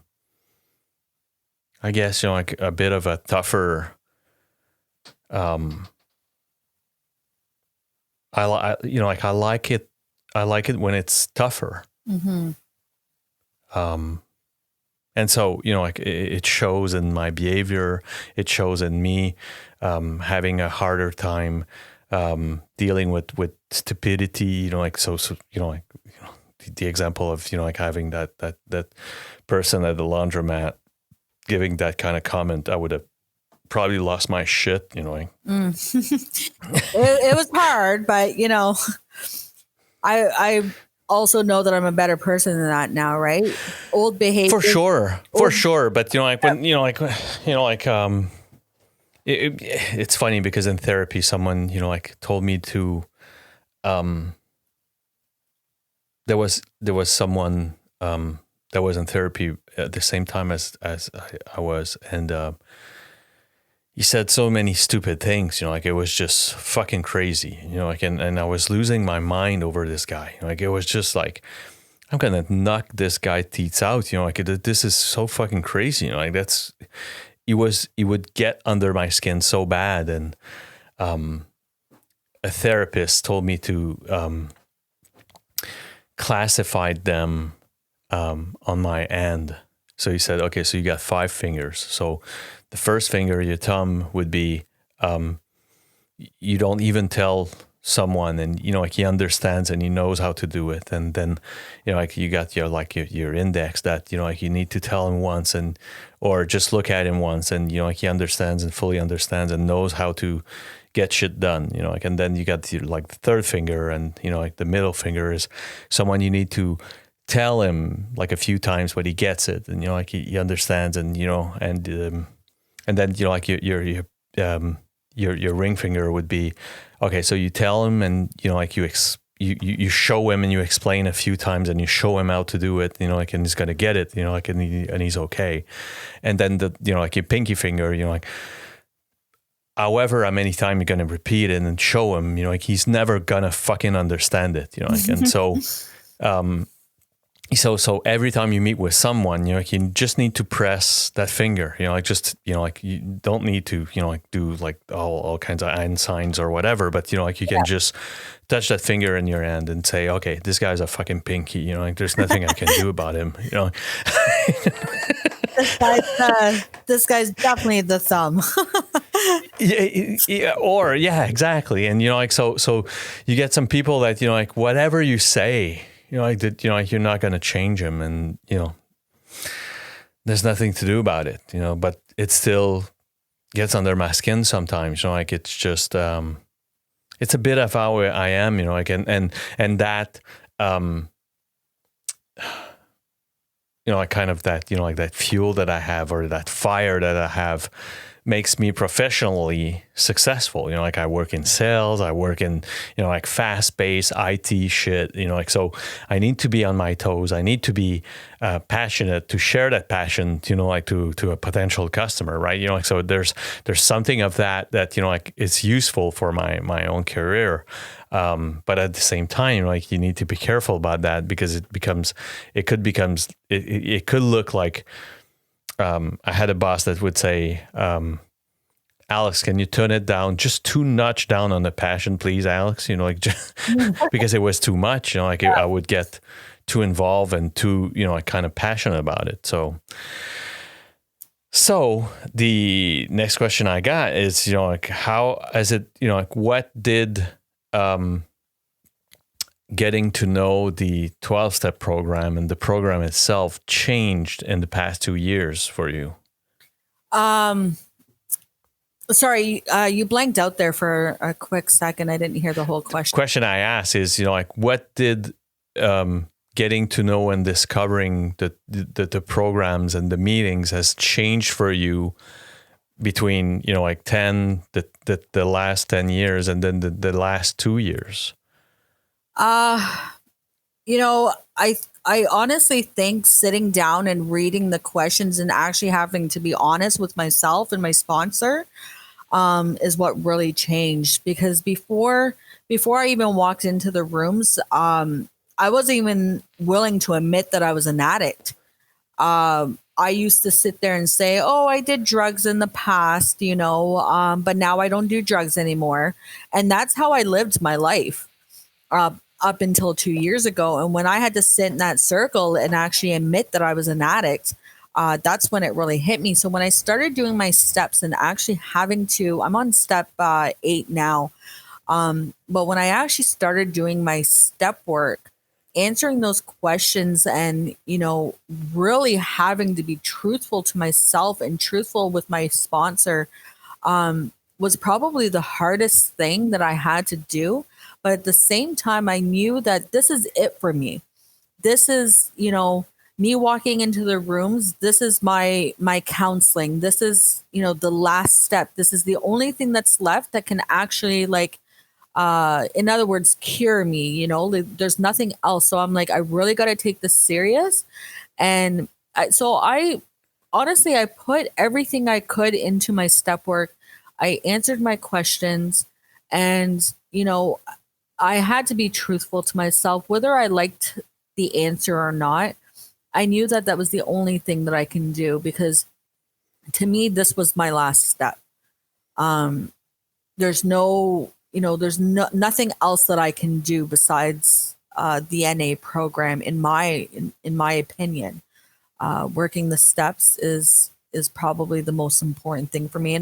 guess, like a bit of a tougher, I like it when it's tougher. Mm-hmm. And so, like it shows in my behavior, it shows in me having a harder time dealing with stupidity, like like the example of, like having that person at the laundromat giving that kind of comment, I would have probably lost my shit, Like. It was hard, but I also know that I'm a better person than that now, right? Old behavior. For sure. But, like when, it's funny because in therapy, someone, like told me to, there was someone, that was in therapy at the same time as I was. And, he said so many stupid things, like it was just fucking crazy, like, and I was losing my mind over this guy. Like it was just like, I'm going to knock this guy teeth out, like this is so fucking crazy. Like he would get under my skin so bad. And, a therapist told me to, classify them, on my end. So he said, okay, so you got 5 fingers. So the first finger, your thumb, would be, you don't even tell someone, and, like he understands and he knows how to do it. And then, like you got your index that, like you need to tell him once or just look at him once, and, like he understands and fully understands and knows how to get shit done, like, and then you got the third finger, and, like the middle finger is someone you need to tell him like a few times, but he gets it, and, like he understands, and, and then, like your ring finger would be, okay, so you tell him, and, like you show him and you explain a few times, and you show him how to do it, like, and he's going to get it, like, and he's okay. And then like your pinky finger, like, however many times you're going to repeat it and show him, like he's never going to fucking understand it, like, and so, so every time you meet with someone, you know, like you just need to press that finger, you know, like just, you know, like you don't need to, you know, like do like all kinds of hand signs or whatever, but you know, like you can just touch that finger in your hand and say, okay, this guy's a fucking pinky, you know, like there's nothing I can do about him, you know. This guy's definitely the thumb. Yeah, exactly. And you know, like so you get some people that, you know, like whatever you say, you know, like that, you know, like you're not going to change them, and you know, there's nothing to do about it, you know, but it still gets under my skin sometimes, you know, like it's just it's a bit of how I am, you know, like and that you know, like kind of that, you know, like that fuel that I have, or that fire that I have, makes me professionally successful. You know, like I work in sales, I work in, you know, like fast paced IT shit, you know, like, so I need to be on my toes. I need to be passionate to share that passion, you know, like to a potential customer, right? You know, like, so there's something of that, you know, like it's useful for my own career. But at the same time, like you need to be careful about that, because it could look like, I had a boss that would say, Alex, can you turn it down just too notch down on the passion, please, Alex? You know, like, just, because it was too much, you know, like I would get too involved and too, you know, like kind of passionate about it. So the next question I got is, you know, like how is it, you know, like what did, getting to know the 12-step program and the program itself changed in the past 2 years for you? Sorry, you blanked out there for a quick second. I didn't hear the whole question. The question I asked is, you know, like what did getting to know and discovering the programs and the meetings has changed for you between, you know, like the last 10 years and then the last 2 years? You know, I honestly think sitting down and reading the questions and actually having to be honest with myself and my sponsor is what really changed. Because before I even walked into the rooms, I wasn't even willing to admit that I was an addict. I used to sit there and say, "Oh, I did drugs in the past, you know, but now I don't do drugs anymore," and that's how I lived my life. Up until 2 years ago. And when I had to sit in that circle and actually admit that I was an addict, that's when it really hit me. So when I started doing my steps and actually having to, I'm on step 8 now. But when I actually started doing my step work, answering those questions and, you know, really having to be truthful to myself and truthful with my sponsor, was probably the hardest thing that I had to do. But at the same time, I knew that this is it for me. This is, you know, me walking into the rooms. This is my counseling. This is, you know, the last step. This is the only thing that's left that can actually, like, in other words, cure me. You know, there's nothing else. So I'm like, I really got to take this serious. And so I honestly, I put everything I could into my step work. I answered my questions, and, you know, I had to be truthful to myself, whether I liked the answer or not. I knew that that was the only thing that I can do, because to me, this was my last step. There's no, you know, there's nothing else that I can do besides the NA program, in my opinion. Working the steps is probably the most important thing for me,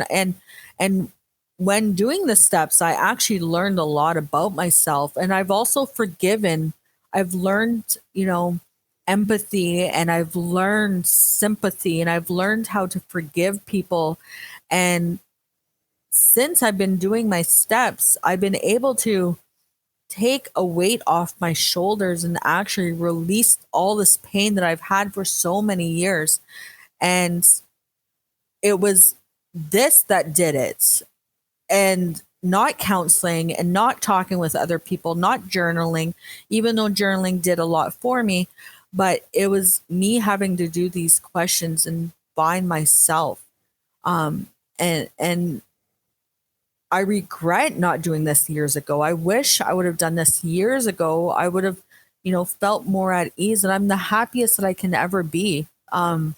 and when doing the steps, I actually learned a lot about myself, and I've also forgiven. I've learned, you know, empathy, and I've learned sympathy, and I've learned how to forgive people. And since I've been doing my steps, I've been able to take a weight off my shoulders and actually release all this pain that I've had for so many years. And it was this that did it. And not counseling and not talking with other people, not journaling, even though journaling did a lot for me. But it was me having to do these questions and find myself. And I regret not doing this years ago. I wish I would have done this years ago. I would have, felt more at ease, and I'm the happiest that I can ever be. In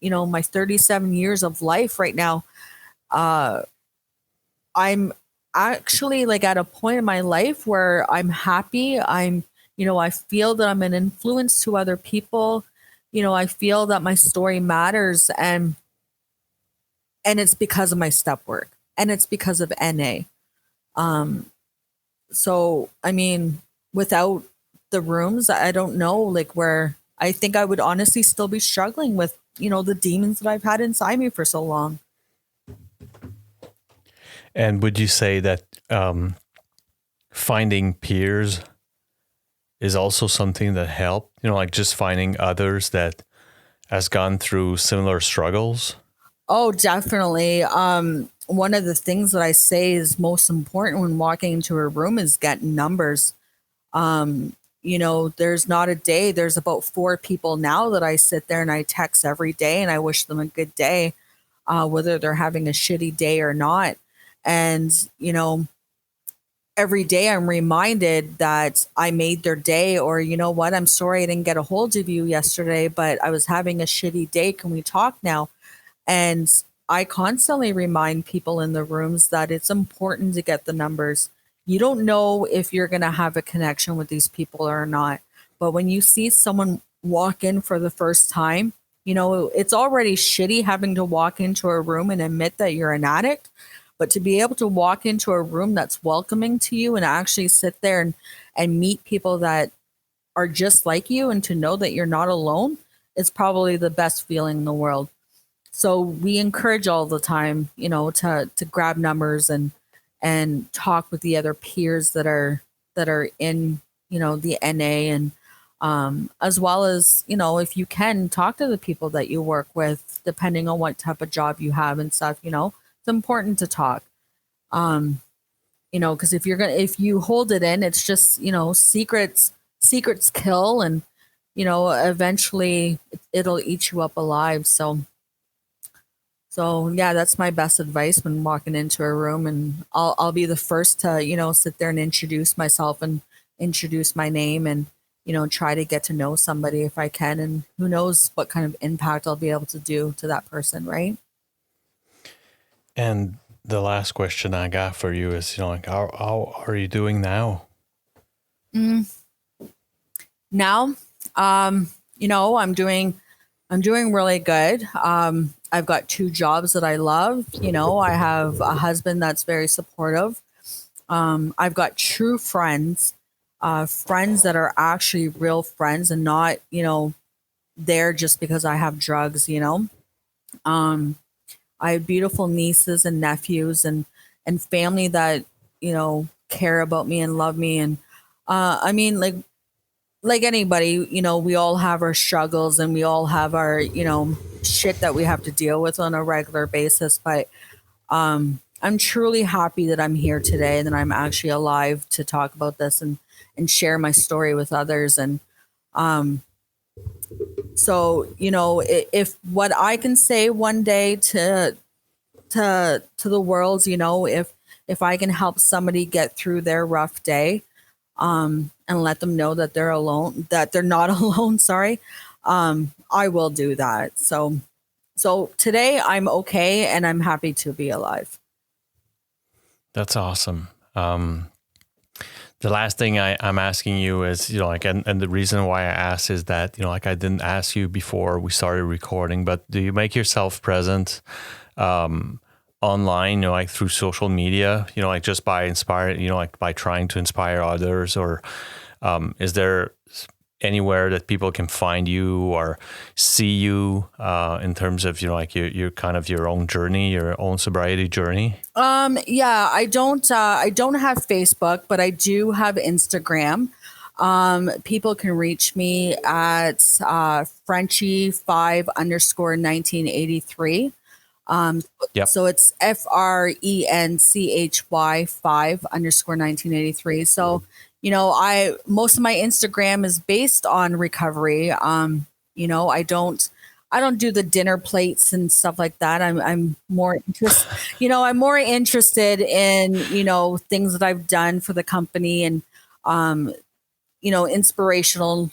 my 37 years of life right now, uh, I'm actually like at a point in my life where I'm happy. I feel that I'm an influence to other people. I feel that my story matters, and it's because of my step work, and it's because of NA. Um, so I mean, without the rooms, I don't know like where I think I would honestly still be struggling with, the demons that I've had inside me for so long. And would you say that finding peers is also something that helped, like just finding others that has gone through similar struggles? Oh, definitely. One of the things that I say is most important when walking into a room is getting numbers. There's not a day. There's about 4 people now that I sit there and I text every day and I wish them a good day, whether they're having a shitty day or not. And, every day I'm reminded that I made their day, or, you know what, I'm sorry I didn't get a hold of you yesterday, but I was having a shitty day. Can we talk now? And I constantly remind people in the rooms that it's important to get the numbers. You don't know if you're going to have a connection with these people or not. But when you see someone walk in for the first time, it's already shitty having to walk into a room and admit that you're an addict. But to be able to walk into a room that's welcoming to you and actually sit there and meet people that are just like you, and to know that you're not alone, is probably the best feeling in the world. So we encourage all the time, to grab numbers and talk with the other peers that are in, the NA, and as well as, if you can talk to the people that you work with, depending on what type of job you have and stuff, it's important to talk. Because if you hold it in, it's just, secrets kill, and eventually it'll eat you up alive. So yeah, that's my best advice when walking into a room, and I'll be the first to, sit there and introduce myself and introduce my name, and try to get to know somebody if I can, and who knows what kind of impact I'll be able to do to that person, right? And the last question I got for you is, like how are you doing now? Now, I'm doing really good. I've got 2 jobs that I love. I have a husband that's very supportive. I've got true friends, friends that are actually real friends and not, there just because I have drugs. I have beautiful nieces and nephews, and family that, care about me and love me. And I mean, like anybody, we all have our struggles, and we all have our, shit that we have to deal with on a regular basis. But I'm truly happy that I'm here today, and that I'm actually alive to talk about this and share my story with others. And so, if what I can say one day to the world, if I can help somebody get through their rough day, and let them know that they're alone, that they're not alone. Sorry. I will do that. So today I'm okay, and I'm happy to be alive. That's awesome. The last thing I'm asking you is, and the reason why I asked is that, I didn't ask you before we started recording, but do you make yourself present online, like through social media, like just by like by trying to inspire others? Or is there anywhere that people can find you or see you in terms of, like your kind of your own journey, your own sobriety journey? Yeah, I don't have Facebook, but I do have Instagram. People can reach me at Frenchie5_1983. Yep. So it's FRENCHY 5_1983. So, most of my Instagram is based on recovery. I don't do the dinner plates and stuff like that. I'm more interested, I'm more interested in, things that I've done for the company, and, inspirational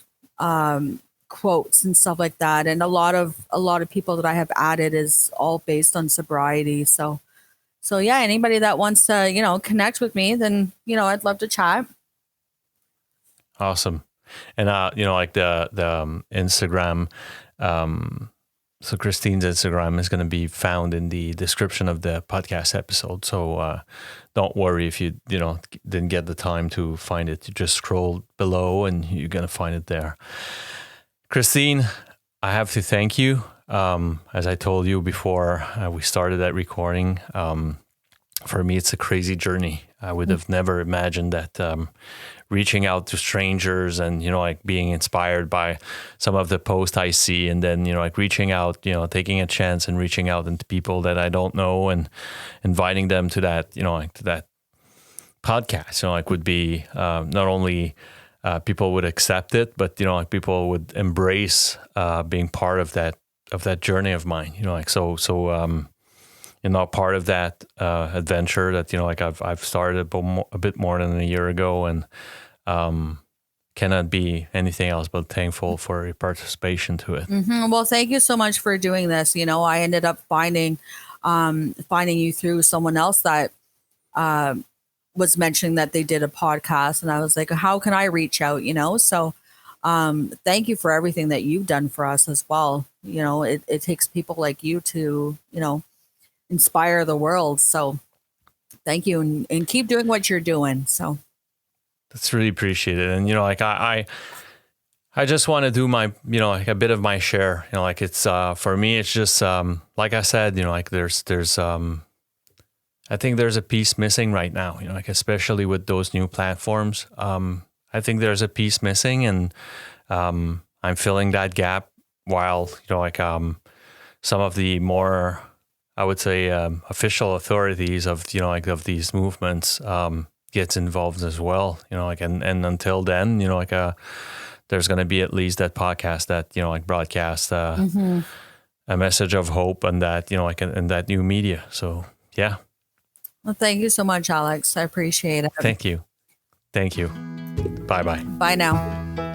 quotes and stuff like that. And a lot of people that I have added is all based on sobriety. So yeah, anybody that wants to, connect with me, then, I'd love to chat. Awesome. And, like the Instagram, so Christine's Instagram is going to be found in the description of the podcast episode. So don't worry if you, didn't get the time to find it. You just scroll below and you're going to find it there. Christine, I have to thank you. As I told you before we started that recording, for me, it's a crazy journey. I would have never imagined that reaching out to strangers and, like being inspired by some of the posts I see, and then, like reaching out, taking a chance and reaching out into people that I don't know and inviting them to that, to that podcast, like would be not only people would accept it, but, like people would embrace being part of that journey of mine, part of that adventure that, like I've started a bit more than a year ago, and cannot be anything else but thankful for your participation to it. Mm-hmm. Well, thank you so much for doing this. I ended up finding you through someone else that was mentioning that they did a podcast, and I was like, how can I reach out? So thank you for everything that you've done for us as well. It takes people like you to, inspire the world. So thank you, and keep doing what you're doing. So that's really appreciated. And, like I just want to do my, like a bit of my share, like it's, for me, it's just, like I said, like there's, I think there's a piece missing right now, like, especially with those new platforms. I think there's a piece missing, and, I'm filling that gap while, some of the more, I would say, official authorities of, of these movements, gets involved as well, and until then, there's going to be at least that podcast that, broadcast, a message of hope, and that, in that new media. So, yeah. Well, thank you so much, Alex. I appreciate it. Thank you. Bye-bye. Bye now.